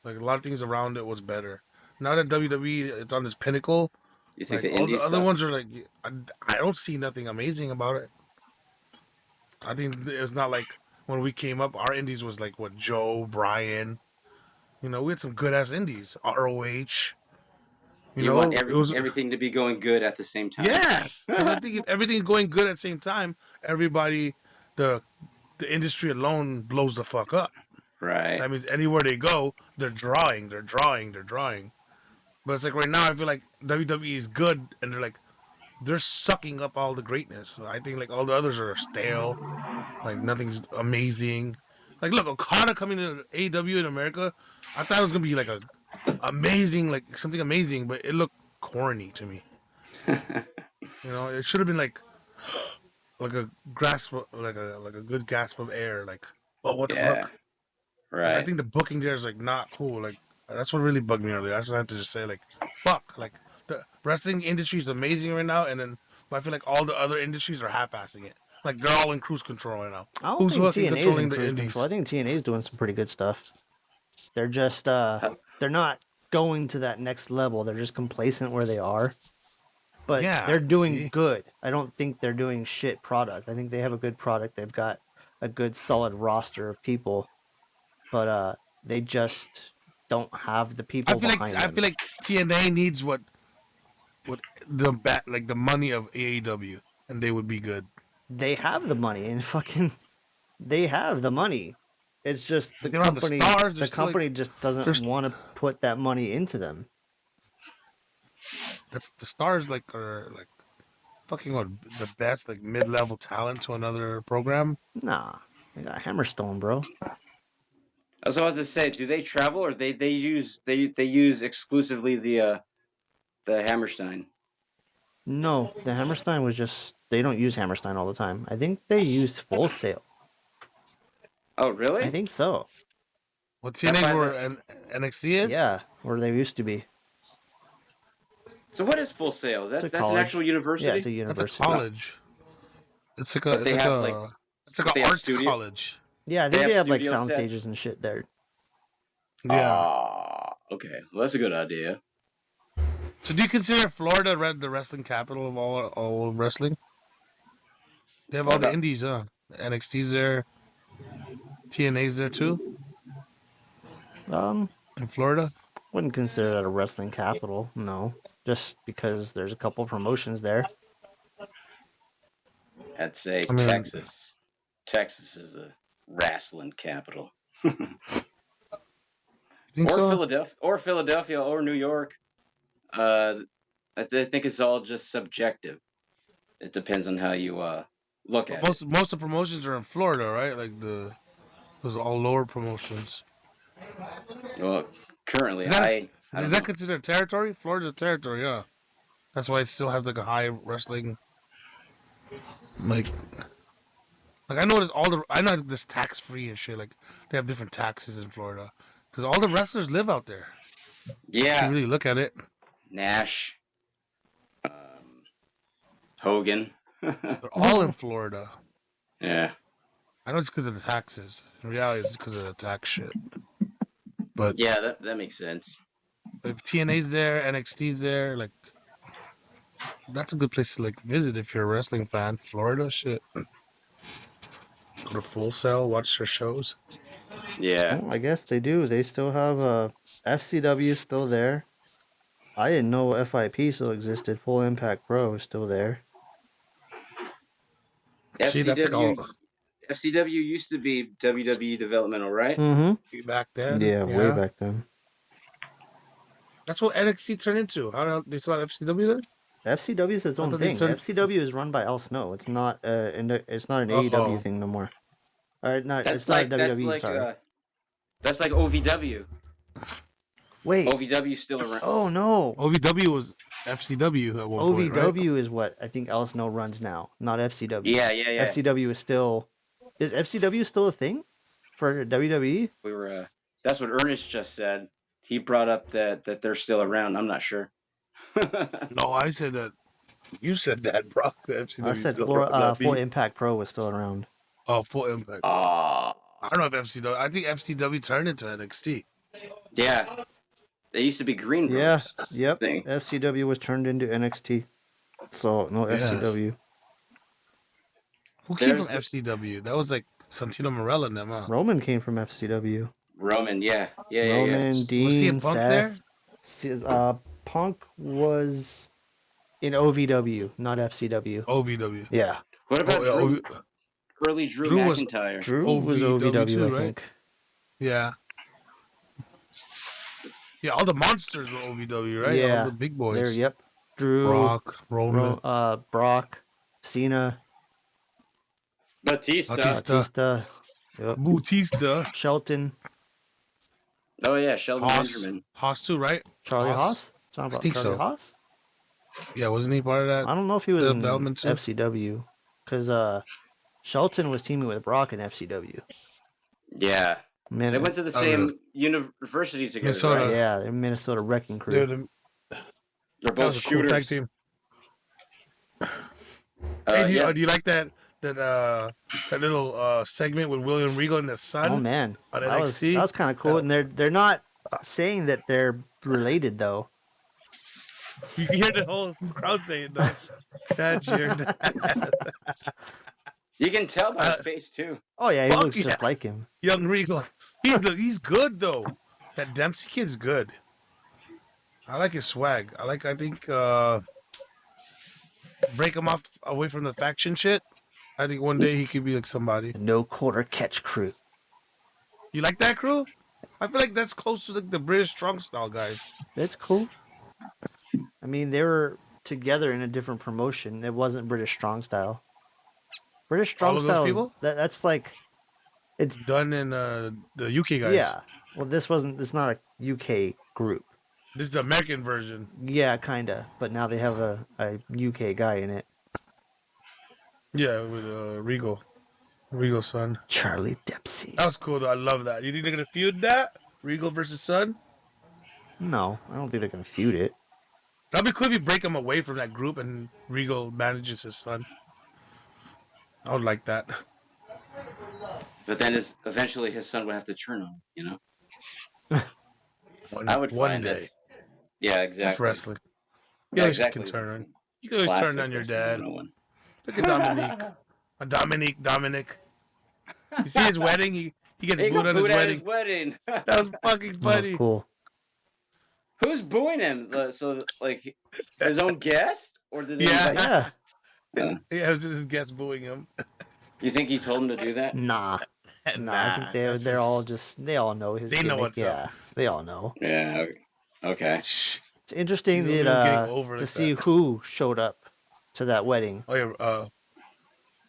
a lot of things around it was better. Now that WWE it's on this pinnacle, you think like, the indies all the other ones are like I don't see nothing amazing about it. I think it's not like when we came up, our indies was like what Joe, Brian. We had some good ass indies. ROH. You want everything to be going good at the same time. Yeah, I think if everything's going good at the same time, everybody, the industry alone blows the fuck up. Right. That means anywhere they go, they're drawing. But it's like right now, I feel like WWE is good, and they're sucking up all the greatness. I think like all the others are stale, like nothing's amazing. Like look, Okada coming to AEW in America, I thought it was gonna be like amazing, like something amazing, but it looked corny to me. It should have been like a grasp, like a good gasp of air, like what the fuck. Right. I think the booking there is like not cool. Like that's what really bugged me earlier. That's what I have to just say. Like fuck. Like the wrestling industry is amazing right now, and I feel like all the other industries are half-assing it. Like they're all in cruise control right now. I don't think TNA's in cruise control. I think TNA's doing some pretty good stuff. They're just they're not going to that next level. They're just complacent where they are. But they're doing good. I don't think they're doing shit product. I think they have a good product. They've got a good solid roster of people. But they just don't have the people behind them. I feel like TNA needs what the money of AEW, and they would be good. They have the money, and they have the money. It's just the company. The company just doesn't want to put that money into them. That's the stars are fucking the best mid-level talent to another program. Nah, they got Hammerstone, bro. That's what I was to say. Do they travel, or they use exclusively the Hammerstein? No, the Hammerstein was just they don't use Hammerstein all the time. I think they use Full Sail. Oh, really? I think so. Well, TNA's where NXT is? Yeah, where they used to be. So what is Full Sail? That's an actual university? Yeah, it's a university. That's a college. It's like an art college. Yeah, I think they have sound stages and shit there. Yeah. Okay. Well, that's a good idea. So do you consider Florida the wrestling capital of all of wrestling? They have all the indies, huh? NXT's there, TNA's there too Um, in Florida. wouldn't consider that a wrestling capital. No, just because there's a couple promotions there. I'd say I mean, Texas. Texas is the wrestling capital. you think so? Philadelphia, or New York. I think it's all just subjective. It depends on how you look at it. Most of the promotions are in Florida, right? Like those are all lower promotions. Well, currently, Is that, I don't is know. that considered territory? Florida's a territory, yeah. That's why it still has like a high wrestling. Like I noticed I know this tax free and shit. Like they have different taxes in Florida because all the wrestlers live out there. If Yeah, you really look at it, Nash, Hogan. they're all in Florida. Yeah. I know it's because of the taxes. In reality, it's because of the tax shit. But Yeah, that makes sense. if TNA's there, NXT's there, like that's a good place to like visit if you're a wrestling fan. Florida, shit. Go to Full Sail, watch their shows. Yeah. Well, I guess they do. They still have FCW still there. I didn't know FIP still existed. Full Impact Pro is still there. See, that's like all FCW used to be WWE Developmental, right? Mm-hmm. back then. Yeah, way back then. That's what NXT turned into. How the hell they still have FCW there? FCW is its own thing. FCW is run by Al Snow. It's not it's not an AEW thing no more. No, it's not WWE. Sorry. That's like OVW. Wait. OVW still around. Oh no. OVW was FCW at one point, right? OVW is what I think Al Snow runs now, not FCW. Yeah. FCW is still. Is FCW still a thing for WWE? That's what Ernest just said. He brought up that they're still around. I'm not sure. No, I said that. You said that, Brock. The FCW. I said Full Impact Pro was still around. Oh, Full Impact. I don't know if FCW. I think FCW turned into NXT. Yeah. They used to be Green Bros. Yeah. Yep. Thing. FCW was turned into NXT. So no FCW. Who came from FCW? That was like Santino Marella and them, huh? Roman came from FCW. Roman, yeah. Roman, Dean, was CM Punk Seth. There? Punk was in OVW, not FCW. OVW. Yeah. What about Drew? Early Drew McIntyre. Drew was OVW, too, I right? think. Yeah. Yeah, all the monsters were OVW, right? Yeah. All the big boys. There, yep. Drew, Brock, Roman. Brock, Cena, Batista. Yep. Bautista. Shelton. Oh yeah, Sheldon Benjamin. Haas too, right? Charlie Haas? I think Charlie so. Haas? Yeah, wasn't he part of that? I don't know if he was in development too? FCW. Because Shelton was teaming with Brock in FCW. Yeah. They went to the same university together, Minnesota. right? Yeah, they're Minnesota Wrecking Crew. They're both shooters. Cool tag team. Hey, do you like that little segment with William Regal and his son? Oh man, on that NXT? was kind of cool. And they're not saying that they're related though. You can hear the whole crowd saying though. That's your dad. You can tell by his face too. Oh yeah, he looks just like him. Young Regal. He's good though. That Dempsey kid's good. I like his swag. I think break him off away from the faction shit. I think one day he could be like somebody. No quarter catch crew. You like that crew? I feel like that's close to the British strong style guys. That's cool. I mean, they were together in a different promotion. It wasn't British strong style. British strong style. People? That's like it's done in the UK guys. Yeah. Well, this wasn't. It's not a UK group. This is the American version. Yeah, kinda. But now they have a UK guy in it. Yeah, with Regal's son. Charlie Dempsey. That was cool though. I love that. You think they're gonna feud that? Regal versus son? No, I don't think they're gonna feud it. That'd be cool if you break him away from that group and Regal manages his son. I would like that. But then eventually his son would have to turn on him, you know? I would one find day. it. Yeah, That's exactly. wrestling. Yeah, You exactly. can turn on. You can always turn on your Wrestling dad. 101. Look at Dominic. You see his wedding? He gets He booed got on his booed at wedding. his wedding. That was fucking That was funny. cool. Who's booing him? So, like, his own guest? Or did they Yeah. invite Yeah. Yeah, it was just his guest booing him. You think he told him to do that? Nah. I think they're all just they all know his They know gimmick. what's up. They all know. Yeah. Okay. It's interesting He's getting over to like see that. who showed up to that wedding. Oh yeah,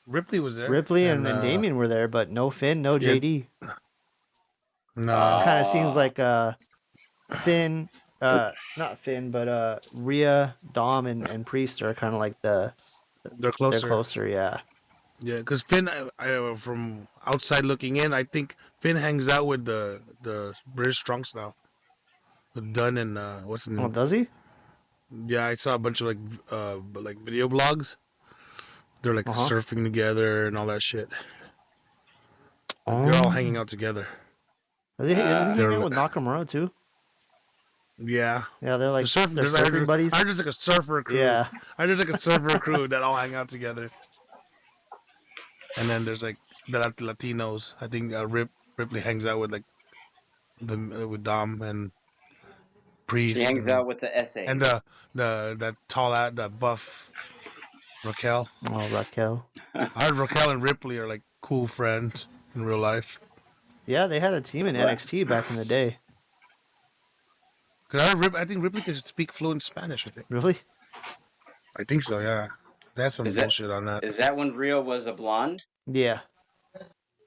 Ripley was there. Ripley and Damien were there, but no Finn, no Yeah. JD. No. Kind of seems like Finn, not Finn, but Rhea, Dom, and Priest are kind of like They're closer. they're closer, yeah. Yeah, because Finn, from outside looking in, I think Finn hangs out with the British Strong Style. With Dunn and what's the name? Oh, does he? Yeah, I saw a bunch of like video blogs. They're like surfing together and all that shit. They're all hanging out together. Isn't he hanging they're- out with Nakamura too? Yeah. Yeah, they're like They're they're surfing buddies. I'm just like a surfer crew. Yeah. I'm just like a surfer crew that all hang out together. And then there's like the Latinos. I think Ripley hangs out with like with Dom and Priest. He hangs out with the SA. And that tall that buff Raquel. Oh, Raquel. I heard Raquel and Ripley are like cool friends in real life. Yeah, they had a team in NXT back in the day. Cause I think Ripley can speak fluent Spanish. I think. Really? I think so. Yeah. That's some bullshit on that. Is that when Rio was a blonde? Yeah.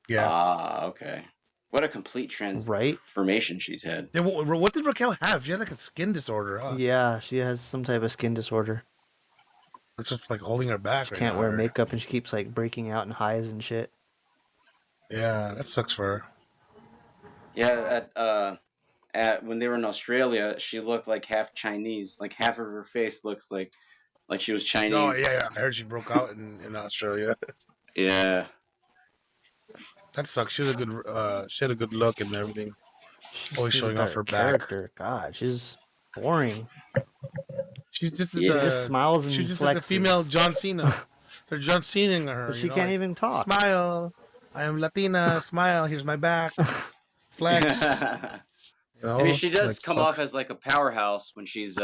Yeah. Ah, okay. What a complete transformation she's had. Yeah, what did Raquel have? She had like a skin disorder. Huh? Yeah, she has some type of skin disorder. It's just like holding her back. She can't wear makeup and she keeps like breaking out in hives and shit. Yeah, that sucks for her. Yeah, at when they were in Australia, she looked like half Chinese. Like half of her face looked like she was Chinese. Oh yeah. I heard she broke out in Australia. Yeah. That sucks. She had a good look and everything. Always showing off her character. God, she's boring. She's just She just smiles and she's just flexes. like the female John Cena. They're John Cena-ing her. But she can't even talk. Smile. I am Latina. Smile. Here's my back. Flex. I mean, she does come off as like a powerhouse when she's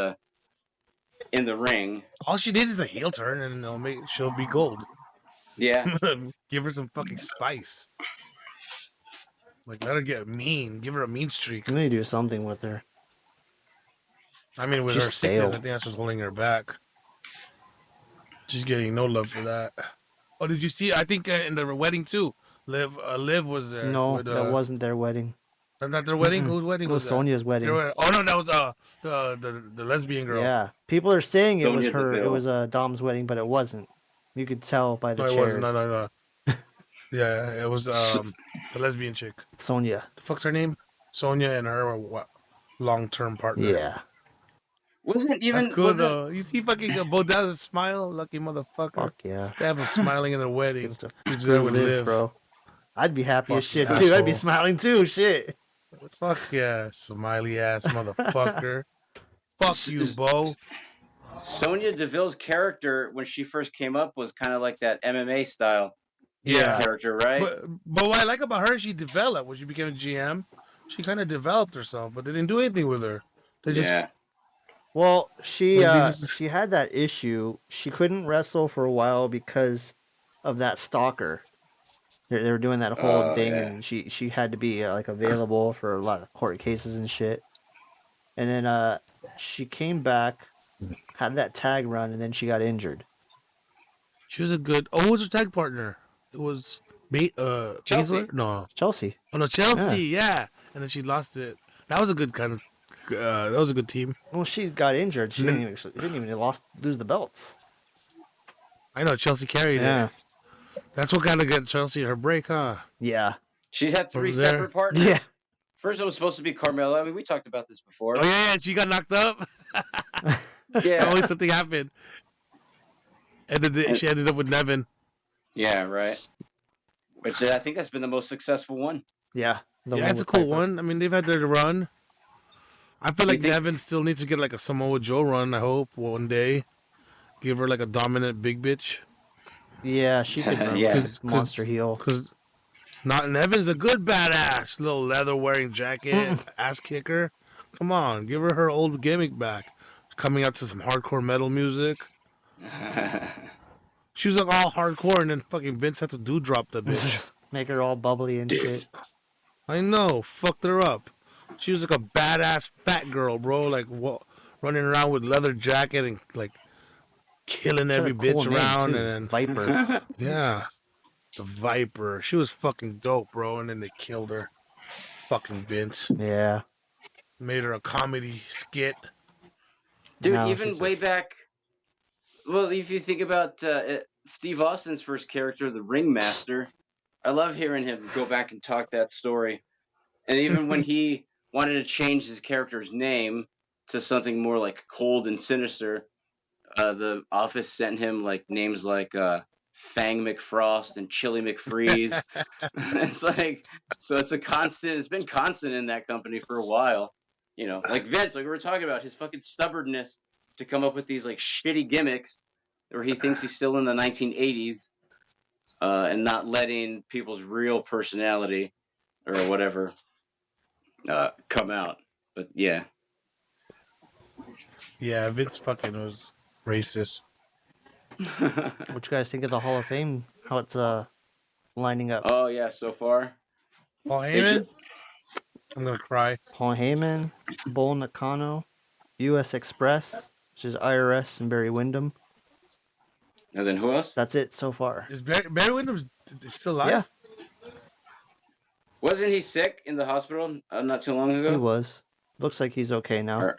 in the ring. All she did is a heel turn, and she'll be gold. Yeah. Give her some fucking spice. Like, let her get mean. Give her a mean streak. I'm gonna do something with her. I mean, with She's her sickness, stale. I think that's what's holding her back. She's getting no love for that. Oh, did you see? I think in the wedding too, Liv was there. No, that wasn't their wedding. Not their wedding. Mm-mm. Whose wedding It was that? Sonia's wedding. Oh no, that was the lesbian girl. Yeah, people are saying it was Sonya her. It Deville. was Dom's wedding, but it wasn't. You could tell by the No, it chairs. wasn't. No. Yeah, it was the lesbian chick. Sonia. The fuck's her name? Sonia and her were long-term partner. Yeah. Wasn't even That's cool though. You see fucking Bo Dallas smile, lucky motherfucker. Fuck yeah. They have him smiling in their wedding. It's a He's there with Liv, Liv. bro. I'd be happy as shit Fucking too. I'd be asshole. smiling too. Shit. Fuck yeah, smiley ass motherfucker. Fuck you, Bo. Sonya Deville's character when she first came up was kind of like that MMA style Yeah. character, right? But what I like about her, she developed. When she became a GM, she kind of developed herself, but they didn't do anything with her. They just yeah. Well, she Like, they just- she had that issue. She couldn't wrestle for a while because of that stalker. They were doing that whole thing, yeah. and she had to be like available for a lot of court cases and shit. And then she came back, had that tag run, and then she got injured. She was a good. Oh, who was her tag partner? It was Chelsea. Baszler? No. Chelsea. Oh no, Chelsea. Yeah. And then she lost it. That was a good kind of. That was a good team. Well, she got injured. She didn't even lose the belts. I know Chelsea carried Yeah. it. That's what kind of got Chelsea her break, huh? Yeah. She's had three From there. separate partners. Yeah. First, it was supposed to be Carmella. I mean, we talked about this before. Oh yeah, she got knocked up. Yeah. Always something happened. And then she ended up with Nevin. Yeah, right. Which I think that's been the most successful one. Yeah. Yeah, it's a cool one. I mean, they've had their run. I feel like Nevin still needs to get like a Samoa Joe run. I hope one day, give her like a dominant big bitch. Yeah, she could run Yeah. with monster heel. Because not Nevin's a good badass, little leather wearing jacket, ass kicker. Come on, give her old gimmick back. Coming out to some hardcore metal music. She was like all hardcore, and then fucking Vince had to drop the bitch. Make her all bubbly and shit. I know, fucked her up. She was like a badass fat girl, bro. Like running around with leather jacket and like killing every bitch around, and then Viper. Yeah, the Viper. She was fucking dope, bro. And then they killed her. Fucking Vince. Yeah. Made her a comedy skit. Dude, No, even way back. Well, if you think about Steve Austin's first character, the Ringmaster, I love hearing him go back and talk that story. And even when he wanted to change his character's name to something more like cold and sinister, the office sent him like names like Fang McFrost and Chili McFreeze. It's like, so it's a constant. It's been constant in that company for a while. You know, like Vince, like we were talking about, his fucking stubbornness to come up with these like shitty gimmicks where he thinks he's still in the 1980s and not letting people's real personality or whatever come out. But yeah. Yeah, Vince fucking was racist. What you guys think of the Hall of Fame? How it's lining up? Oh yeah, so far. Paul Heyman? I'm gonna cry. Paul Heyman, Bull Nakano, U.S. Express, which is IRS and Barry Windham. And then who else? That's it so far. Is Barry Windham still alive? Yeah. Wasn't he sick in the hospital not too long ago? He was. Looks like he's okay now.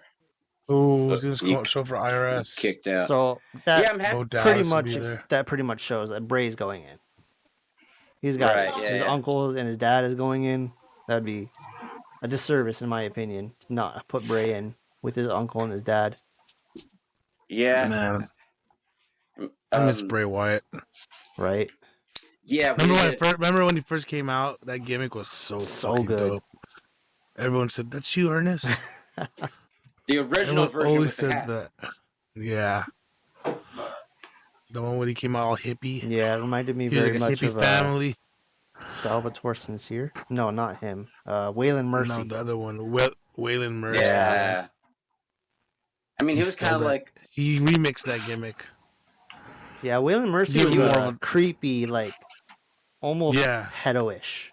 Oh, he's gonna show for IRS. Kicked out. So that I'm happy. pretty much shows that Bray's going in. He's got his uncle and his dad is going in. That'd be a disservice in my opinion. Not put Bray in with his uncle and his dad. Yeah. Man. I miss Bray Wyatt. Right. Yeah. Remember when he first came out? That gimmick was so good. Dope. Everyone said, "That's you, Ernest." The original Everyone version always said that. Yeah. The one when he came out all hippie. Yeah, it reminded me he was very like a much hippie of family. Salvatore Sincere. No, not him. Waylon Mercy. No, the other one, Waylon Mercy. Yeah. I mean, he was kind of like he remixed that gimmick. Yeah, Waylon Mercy was more of a creepy, like almost pedo-ish.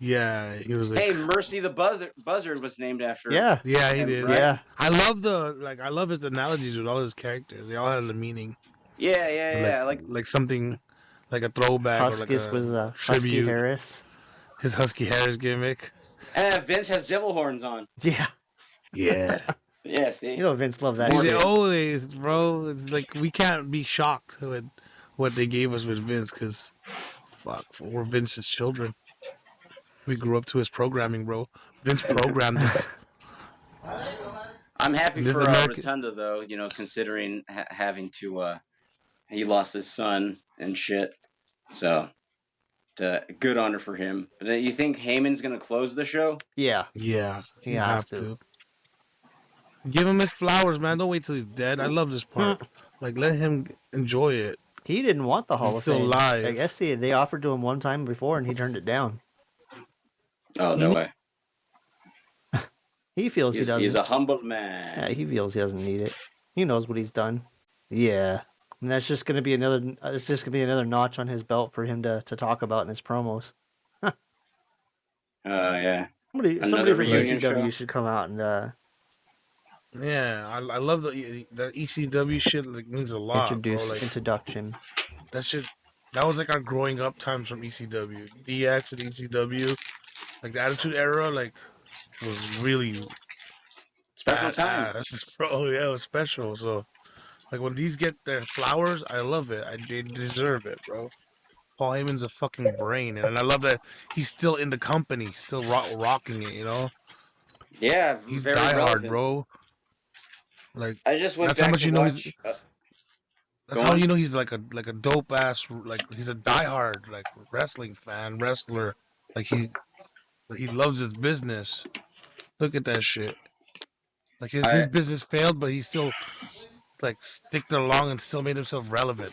Yeah, he was like, hey, Mercy the Buzzard was named after him. Yeah, he did. Right? Yeah. I love his analogies with all his characters. They all had a meaning. Yeah. Like something like a throwback Huskus or like was a Husky tribute. Harris. His Husky Harris gimmick. And Vince has devil horns on. Yeah. Yeah. Yeah, see? You know Vince loved that. They always, bro. It's like we can't be shocked with what they gave us with Vince because, fuck, we're Vince's children. We grew up to his programming, bro. Vince programmed us. I'm happy for Rotunda, though, you know, considering having to, he lost his son and shit. So, good honor for him. But you think Heyman's going to close the show? Yeah. Yeah, you have to. Give him his flowers, man. Don't wait till he's dead. I love this part. Like, let him enjoy it. He didn't want the Hall of Fame. Still alive. I guess they offered to him one time before, and he turned it down. Oh, no way. He feels he doesn't. He's a humble man. Yeah, he feels he doesn't need it. He knows what he's done. Yeah. And that's just gonna be another it's just gonna be another notch on his belt for him to talk about in his promos. Yeah. Somebody from ECW should come out and yeah, I love the ECW shit. Like means a lot. Introduction. That was like our growing up times from ECW. DX and ECW, like the Attitude Era, like was really special time. Bro, yeah, it was special. So, like when these get their flowers, I love it. They deserve it, bro. Paul Heyman's a fucking brain, and I love that he's still in the company, still rocking it. You know? Yeah, he's very diehard, relevant. Bro. Like I just went that's back how much to you know. Watch, that's how you know he's like a dope ass, like he's a diehard like wrestling fan, wrestler. Like he loves his business. Look at that shit. Like his business failed, but he still like sticked along and still made himself relevant.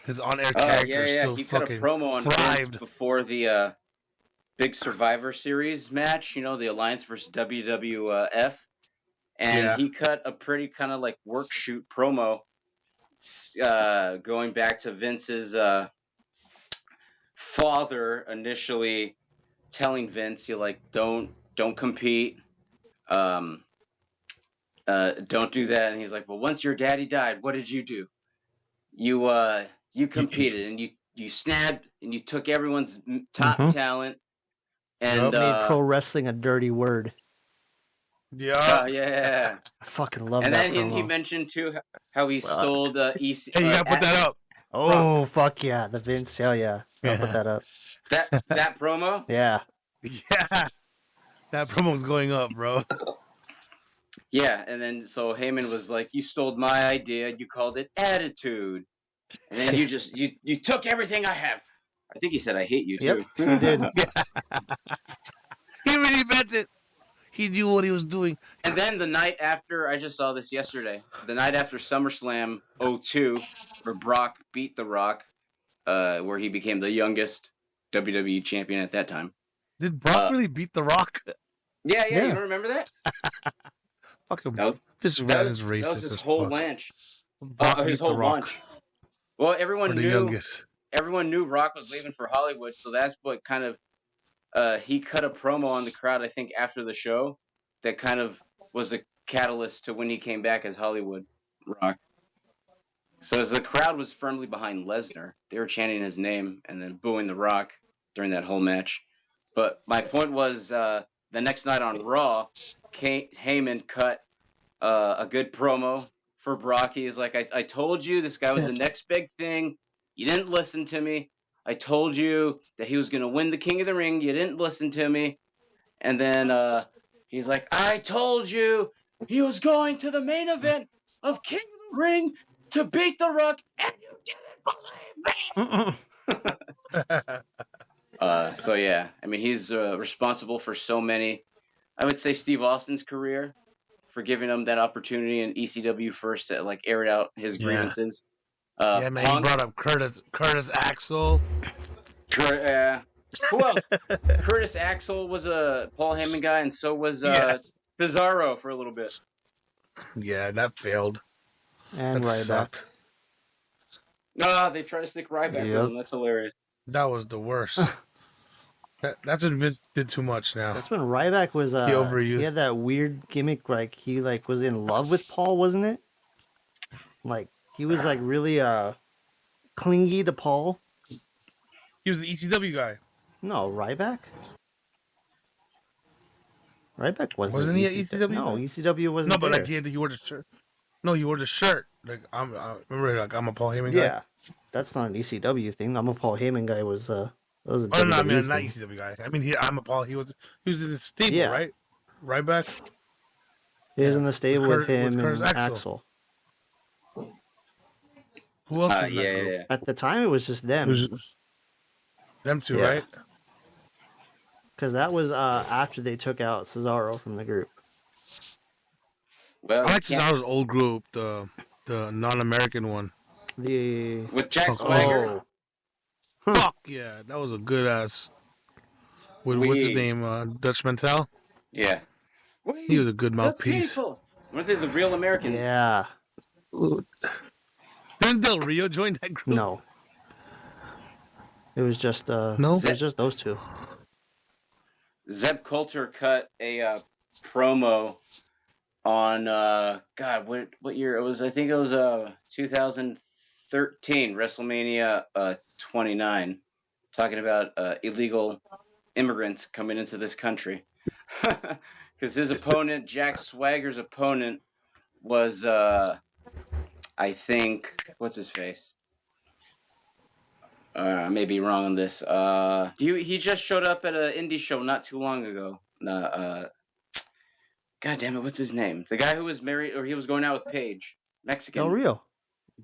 His on-air character still He cut a fucking promo on thrived Vince before the big Survivor Series match. You know, the Alliance versus WWF, and he cut a pretty kind of like work shoot promo, going back to Vince's father initially telling Vince, "You like don't compete, don't do that." And he's like, "Well, once your daddy died, what did you do? You competed and you snapped and you took everyone's top talent and made pro wrestling a dirty word." Yeah. I fucking love and that. And then he mentioned too how he stole the EC. Hey, you gotta put that up. Oh fuck yeah, the Vince. Hell yeah, I'll put that up. That promo. Yeah. That promo's going up, bro. Yeah, and then so Heyman was like, "You stole my idea. You called it attitude, and then you just you took everything I have." I think he said, "I hate you too." Yep, he did. He really meant it. He knew what he was doing. And then the night after, I just saw this yesterday. The night after SummerSlam 02, where Brock beat The Rock, where he became the youngest WWE champion at that time. Did Brock really beat The Rock? Yeah. You don't remember that? Fucking No. this man is racist. That was his as whole fuck. lunch. Brock beat The Rock. Lunch. Well, everyone the knew. Youngest. Everyone knew Rock was leaving for Hollywood, so that's what kind of he cut a promo on the crowd, I think, after the show that kind of was the catalyst to when he came back as Hollywood Rock. So as the crowd was firmly behind Lesnar, they were chanting his name and then booing The Rock during that whole match. But my point was, the next night on Raw, Heyman cut a good promo for Brock. He's like, I told you this guy was the next big thing. You didn't listen to me. I told you that he was going to win the King of the Ring. You didn't listen to me. And then he's like, I told you he was going to the main event of King of the Ring to beat The Rock, and you didn't believe me. So yeah, I mean, he's responsible for so many. I would say Steve Austin's career for giving him that opportunity in ECW first to like air out his grievances. Yeah, man, Punk. He brought up Curtis Axel. Who else? Curtis Axel was a Paul Heyman guy, and so was Cesaro for a little bit. Yeah, that failed. And that sucked. No, they try to stick Ryback with him. That's hilarious. That was the worst. That's when Vince did too much now. That's when Ryback was he had that weird gimmick, like he like was in love with Paul, wasn't it? Like he was like really clingy to Paul. He was the ECW guy. No, Ryback. Ryback wasn't he at ECW? No, ECW wasn't. No, but like he wore the shirt. No, he wore the shirt. Like I remember, like I'm a Paul Heyman guy. Yeah, that's not an ECW thing. I'm a Paul Heyman guy. Was a no, I mean not ECW guy. I mean I'm a Paul. He was in the stable, right? Ryback. He was in the stable with him and Axel. Who else was in that group? Yeah. At the time, it was just them. Them two, right? Because that was after they took out Cesaro from the group. Well, I like Cesaro's old group, the non-American one. With Jack Swagger. Fuck yeah, that was a good ass. What's his name? Dutch Mantel. Yeah, he was a good mouthpiece. Weren't they the real Americans? Yeah. Didn't Del Rio join that group? No. It was just It was just those two. Zeb Coulter cut a promo on God, what year it was? I think it was 2013 WrestleMania 29, talking about illegal immigrants coming into this country. Because his opponent, Jack Swagger's opponent, was I think what's his face? I may be wrong on this. He just showed up at an indie show not too long ago. God damn it, what's his name? The guy who was married, or he was going out with Paige, Mexican. Del Rio.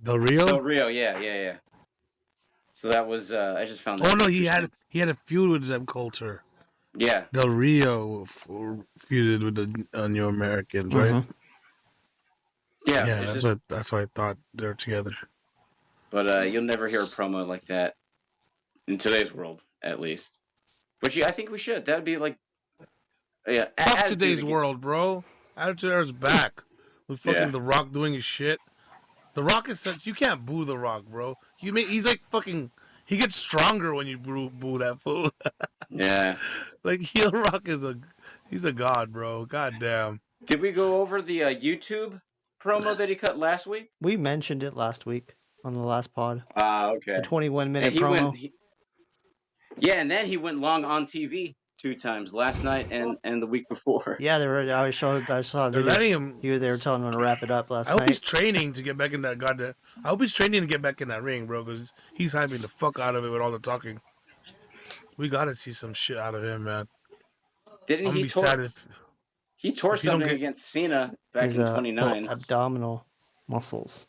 Del Rio, yeah. So that was I just found that. Oh no, he had a feud with Zeb Coulter. Yeah. Del Rio feuded with the New Americans, right? Yeah. Yeah, that's what I thought they were together. But you'll never hear a promo like that in today's world, at least. Which I think we should. That'd be like, yeah. Fuck today's world, bro. Attitude Era's back with fucking Yeah. The Rock doing his shit. The Rock is such. You can't boo The Rock, bro. He's like fucking. He gets stronger when you boo that fool. Yeah. Like heel Rock he's a god, bro. God damn. Did we go over the YouTube promo that he cut last week? We mentioned it last week on the last pod. Okay. The 21-minute promo. And then he went long on TV 2 times, last night and the week before. Yeah, I saw. They're letting him. They were telling him to wrap it up last night. I hope he's training to get back in that goddamn. I hope he's training to get back in that ring, bro, because he's hyping the fuck out of it with all the talking. We gotta see some shit out of him, man. Didn't he he tore something against Cena back in 29? Abdominal muscles.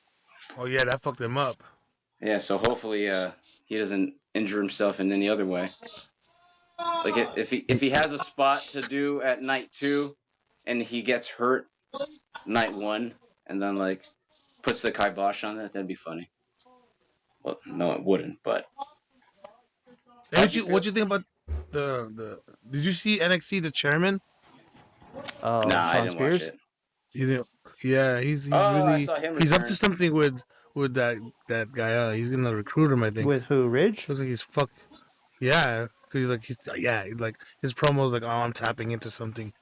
Oh yeah, that fucked him up. Yeah, so hopefully he doesn't injure himself in any other way. Like if he has a spot to do at night 2, and he gets hurt night 1, and then like puts the kibosh on it, that'd be funny. Well, no, it wouldn't. But what'd you think about the? Did you see NXT the chairman? Oh, nah, I didn't Spears? watch it. You know, yeah, he's I saw him he's up return. to something with that guy. He's gonna recruit him, I think. With who? Ridge? Looks like he's Yeah, because like his promo's like, oh, I'm tapping into something.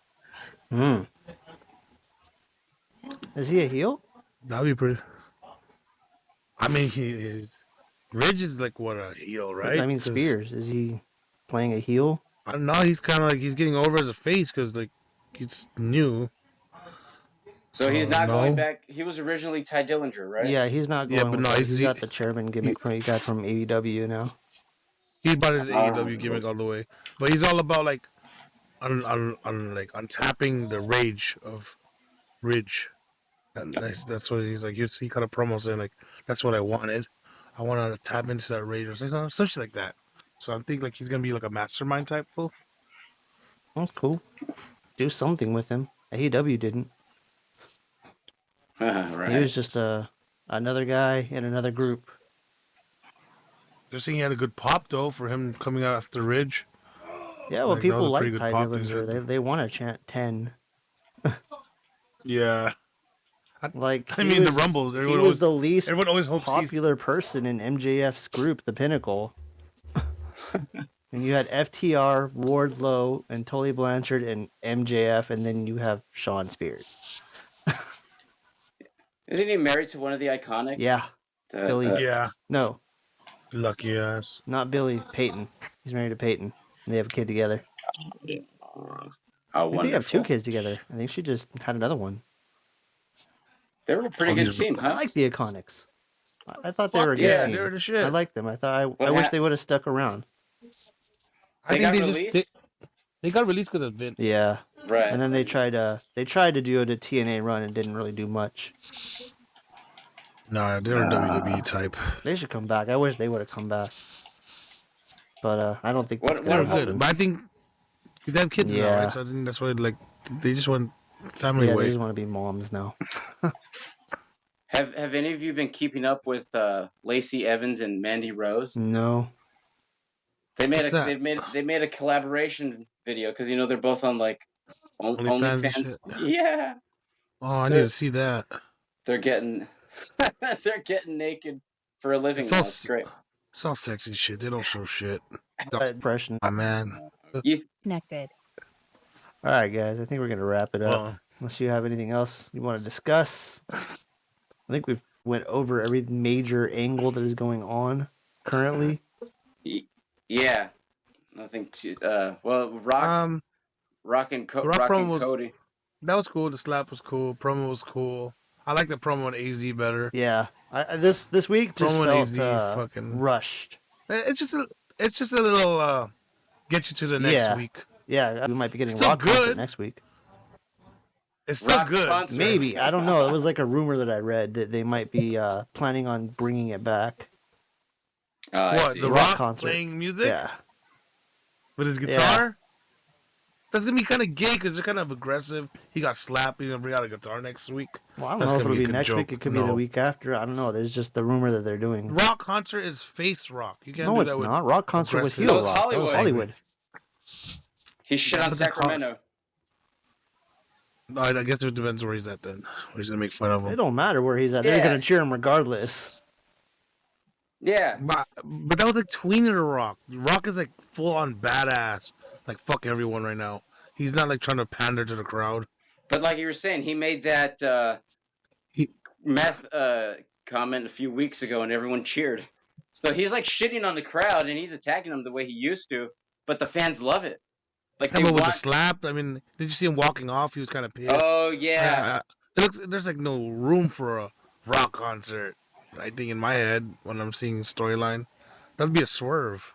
Is he a heel? That'd be pretty. I mean, Ridge is like what, a heel, right? I mean, Spears, is he playing a heel? I don't know. He's kind of like he's getting over as a face because like it's new. So he's not going back. He was originally Ty Dillinger, right? Yeah, he's not going. Yeah, but no, he's got the chairman gimmick he got from AEW now. He brought his AEW gimmick all the way, but he's all about like untapping the rage of Ridge. That's what he's like. He cut a promo saying like, "That's what I wanted. I want to tap into that rage," or something like that. So I think like he's gonna be like a mastermind type fool. That's cool. Do something with him. AEW didn't. Right. He was just another guy in another group. They're saying he had a good pop though for him coming out after Ridge. Yeah, well, Like, people like good Ty pop, Dillinger. They want to chant 10. Yeah. Like I mean, the Rumbles. He was the least everyone always hopes popular person in MJF's group, The Pinnacle. And you had FTR, Wardlow, and Tully Blanchard, and MJF, and then you have Sean Spears. Isn't he married to one of the Iconics? Yeah. Billy. Yeah. No, Lucky ass. not Billy. Peyton. He's married to Peyton. And they have a kid together. How I think they have wonderful. 2 kids together. I think she just had another one. They were a pretty good team, I huh? like the Iconics. I thought they Fuck were a good yeah, team. they're the shit. I like them. I wish they would have stuck around. They got released? They got released because of Vince. Yeah. Right. And then they tried to do a TNA run and didn't really do much. Nah, they're a WWE type. They should come back. I wish they would have come back. But I don't think that's They're gonna happen. good, but I think they have kids now, right? So I think that's why like they just want family Yeah, way. they just want to be moms now. Have any of you been keeping up with Lacey Evans and Mandy Rose? No. They made What's that? they made a collaboration video because they're both on like OnlyFans and OnlyFans. shit? Yeah, Oh, I need to see that. they're getting they're getting naked for a living. It's Now. all It's great. It's all sexy shit. They don't show shit. Impression. Oh man. Connected. All right, guys. I think we're gonna wrap it up. Well, Unless you have anything else you want to discuss. I think we've went over every major angle that is going on currently. Yeah, nothing too. Well, Rock and Cody. that was cool. The slap was cool. Promo was cool. I like the promo on AZ better. Yeah, this week just Promo and felt AZ fucking rushed. It's just a little get you to the next week. Yeah, we might be getting Still Rock content good. next week. It's still Rock good. sponsor. Maybe, I don't know. It was like a rumor that I read that they might be planning on bringing it back. I What, see. the Rock Rock concert. playing music Yeah, with his guitar? That's gonna be kind of gay because they're kind of aggressive. He got slapped. He's gonna bring out a guitar next week. Well, I don't That's know if gonna it'll be a be good next joke. week. It could be the week after. I don't know. There's just the rumor that they're doing. Rock concert is face rock. You can't No, do it's that with not. Rock concert was aggressive- heel rock. That was Hollywood. He shit on But that's Sacramento. No, I guess it depends where he's at then. Or he's gonna make fun of It him. don't matter where he's at. They're Yeah. gonna cheer him regardless. Yeah. But that was like tweener Rock. Rock is like full on badass. Like fuck everyone right now. He's not like trying to pander to the crowd. But like you were saying, he made that meth comment a few weeks ago, and everyone cheered. So he's like shitting on the crowd, and he's attacking them the way he used to. But the fans love it. Like How about with the slap? I mean, did you see him walking off? He was kind of pissed. Oh yeah. It looks there's like no room for a Rock concert. I think in my head when I'm seeing storyline, that'd be a swerve.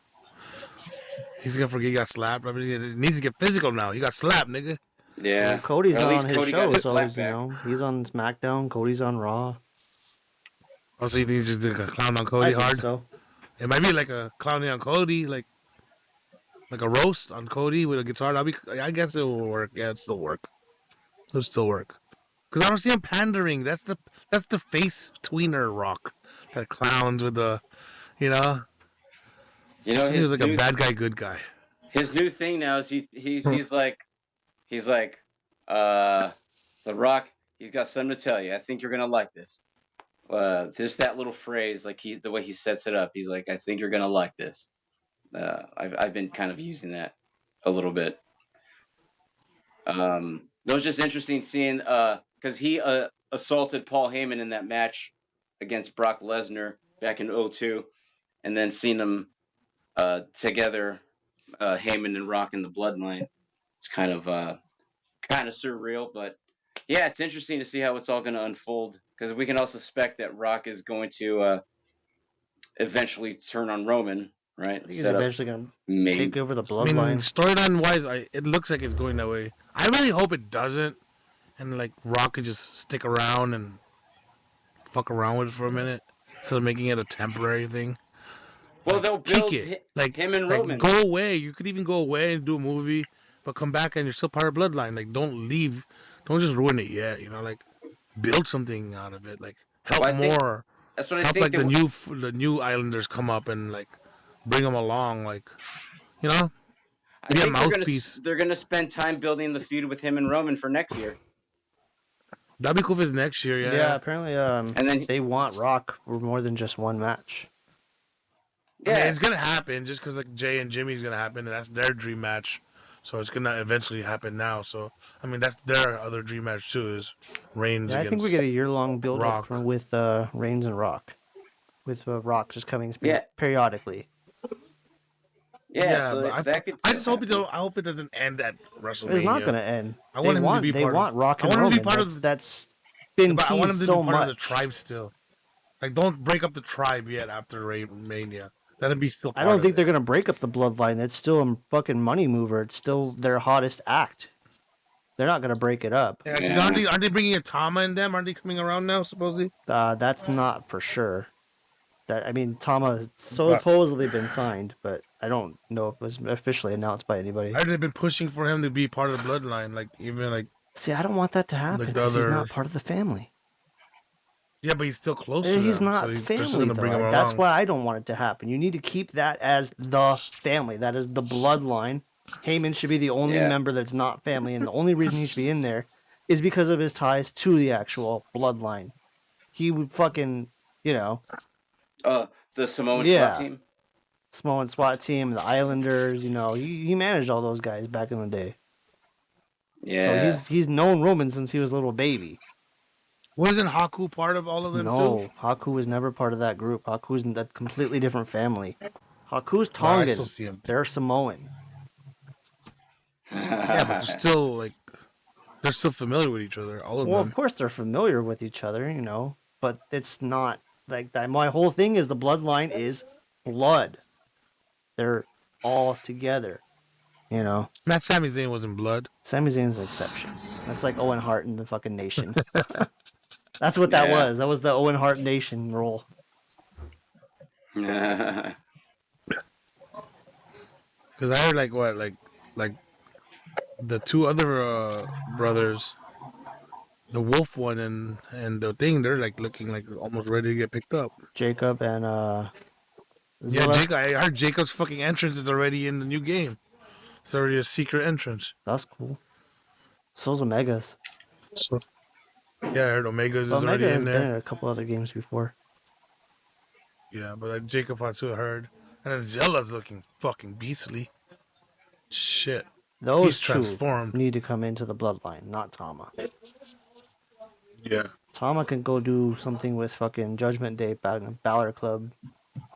He's gonna forget he got slapped. I mean, he needs to get physical now. He got slapped, nigga. Yeah. Well, Cody's Or at not least on his Cody got show, his so black back. he's on SmackDown. Cody's on Raw. Also, he needs to just do a clown on Cody I think hard. so. It might be like a clowning on Cody, like a roast on Cody with a guitar. I guess it will work. Yeah, it'll still work. It'll still work. Cause I don't see him pandering. That's the face tweener Rock. That clowns with the, you know. You know, He was like new, a bad guy, good guy. his new thing now is he's like The Rock. He's got something to tell you. I think you're gonna like this. Just that little phrase, like the way he sets it up. He's like, I think you're gonna like this. I've been kind of using that a little bit. It was just interesting seeing because he assaulted Paul Heyman in that match against Brock Lesnar back in 2002, and then seeing them together, Heyman and Rock in the Bloodline. It's kind of surreal, but yeah, it's interesting to see how it's all going to unfold, because we can all suspect that Rock is going to eventually turn on Roman, right? He's eventually going to take over the I mean, bloodline. storyline wise, it looks like it's going that way. I really hope it doesn't, and like Rock could just stick around and fuck around with it for a minute instead of making it a temporary thing. Well, they'll build Kick it. Like him and Roman. Go away. You could even go away and do a movie, but come back and you're still part of Bloodline. Like, don't leave. Don't just ruin it yet. You know, like build something out of it. Like help more. That's what I help. think. Like the new Islanders come up and like bring them along. Like, you know, I be a think mouthpiece. They're gonna spend time building the feud with him and Roman for next year. That'd be cool if it's next year. Yeah. Yeah, apparently, And then they want Rock for more than just one match. yeah, I mean, it's gonna happen just because like Jay and Jimmy's gonna happen, and that's their dream match. So it's gonna eventually happen now. So I mean, that's their other dream match too. Is Reigns Yeah, I against. think we get a year-long build-up Rock. with Reigns and Rock, with Rock just coming Yeah. periodically. yeah. So but that could. I just hope it don't. I hope it doesn't end at WrestleMania. It's not going to end. I want him to be They part want of. Rock I and want him Roman. to be part of. That's been But I want him teased to be so part of the much. tribe still. Like, don't break up the tribe yet after Mania. That'd be still. I don't think they're going to break up the bloodline. It's still a fucking money mover. It's still their hottest act. They're not going to break it up. Yeah, 'cause aren't they bringing a Tama in them? Aren't they coming around now? Supposedly. That's not for sure. Tama has supposedly been signed, but I don't know if it was officially announced by anybody. I heard they've been pushing for him to be part of the bloodline. Like even like. See, I don't want that to happen Like because he's not others. part of the family. Yeah, but he's still close to them. He's not so they're family, still gonna bring him though. along. That's why I don't want it to happen. You need to keep that as the family. That is the bloodline. Heyman should be the only member that's not family, and the only reason he should be in there is because of his ties to the actual bloodline. He would fucking, The Samoan SWAT team. Samoan SWAT team, the Islanders, he managed all those guys back in the day. Yeah. So he's known Roman since he was a little baby. Wasn't Haku part of all of them No, too? Haku was never part of that group. Haku's in a completely different family. Haku's Well, I Tongan. still see him. They're Samoan. Yeah, but they're still familiar with each other. All of Well, them. of course they're familiar with each other, but it's not like that. My whole thing is the bloodline is blood. They're all together, Matt Sami Zayn was in blood. Sami Zayn's an exception. That's like Owen Hart in the fucking Nation. That's what that was. That was the Owen Hart Nation role. Because I heard like the two other brothers, the Wolf one and the thing, they're like looking like almost ready to get picked up. Jacob and Yeah, Zilla. Jacob. I heard Jacob's fucking entrance is already in the new game. It's already a secret entrance. That's cool. So's Omega's. So, yeah, I heard Omega's is Omega already has in been there. in a couple other games before. Yeah, but like Jacob I too heard. And then Zilla's looking fucking beastly. Shit. Those He's two transformed. need to come into the bloodline, not Tama. Yeah. Tama can go do something with fucking Judgment Day, Balor Club,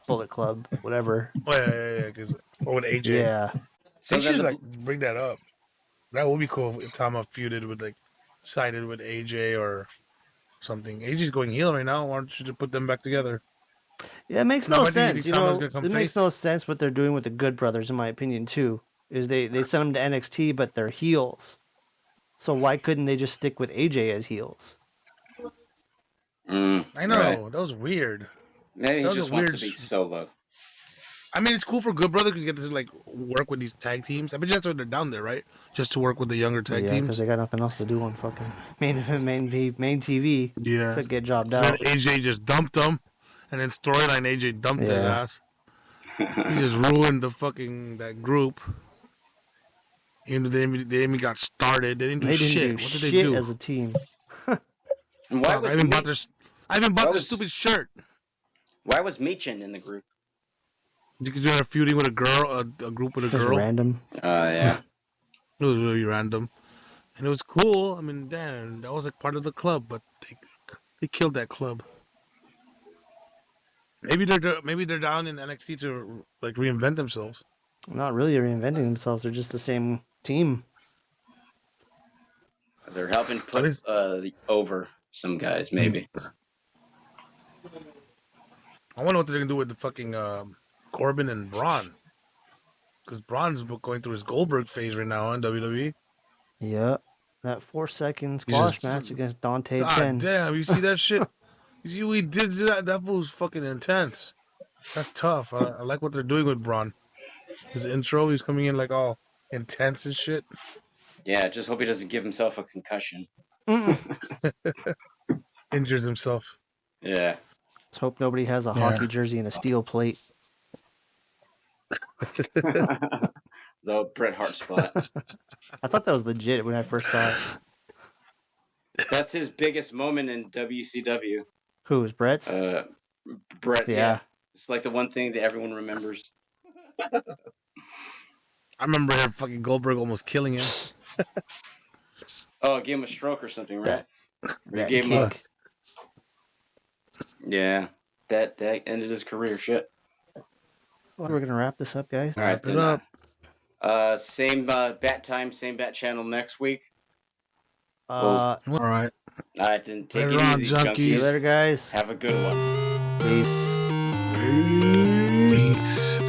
Bullet Club, whatever. Oh, yeah. Or with AJ. Yeah. So they should like bring that up. That would be cool if Tama feuded with sided with AJ or something. AJ's going heel right now. Why don't you just put them back together? Yeah, it makes no sense. It makes no sense what they're doing with the Good Brothers, in my opinion, too. Is they send them to NXT, but they're heels. So why couldn't they just stick with AJ as heels? I know. Right. That was weird. Maybe he just wants to be solo. I mean, it's cool for Good Brother because you get to like work with these tag teams. I mean, that's why they're down there, right? Just to work with the younger tag teams. Because they got nothing else to do on fucking main TV. Yeah. To get jobbed out. Then AJ just dumped them, and then storyline AJ dumped his ass. He just ruined that group. Even though they even got started, they didn't do shit. What did they do as a team? And why I even bought their stupid shirt. Why was Michin in the group? Because they're feuding with a girl, a group with a girl. Random. Yeah. It was really random, and it was cool. I mean, damn, that was like part of the club, but they killed that club. Maybe they're down in NXT to like reinvent themselves. Not really reinventing themselves. They're just the same team. They're helping put over some guys, maybe. I wonder what they're gonna do with the fucking Corbin and Braun, because Braun's going through his Goldberg phase right now on WWE. Yeah, that 4-second squash match against Dante Chen. Damn, you see that shit? You see we did that? That was fucking intense. That's tough. I like what they're doing with Braun. His intro, he's coming in like all intense and shit. Yeah, just hope he doesn't give himself a concussion. Injures himself. Yeah. Let's hope nobody has a hockey jersey and a steel plate. The Bret Hart spot. I thought that was legit when I first saw it. That's his biggest moment in WCW. Who is Bret's? Bret. Yeah. It's like the one thing that everyone remembers. I remember him fucking Goldberg almost killing him. Oh, gave him a stroke or something, right? Gave him yeah, that ended his career. Shit. Well, we're gonna wrap this up, guys. All right, wrap it up. Same bat time, same bat channel next week. All right. I didn't take Later it on, easy, junkies. See you later, guys. Have a good one. Peace. Peace.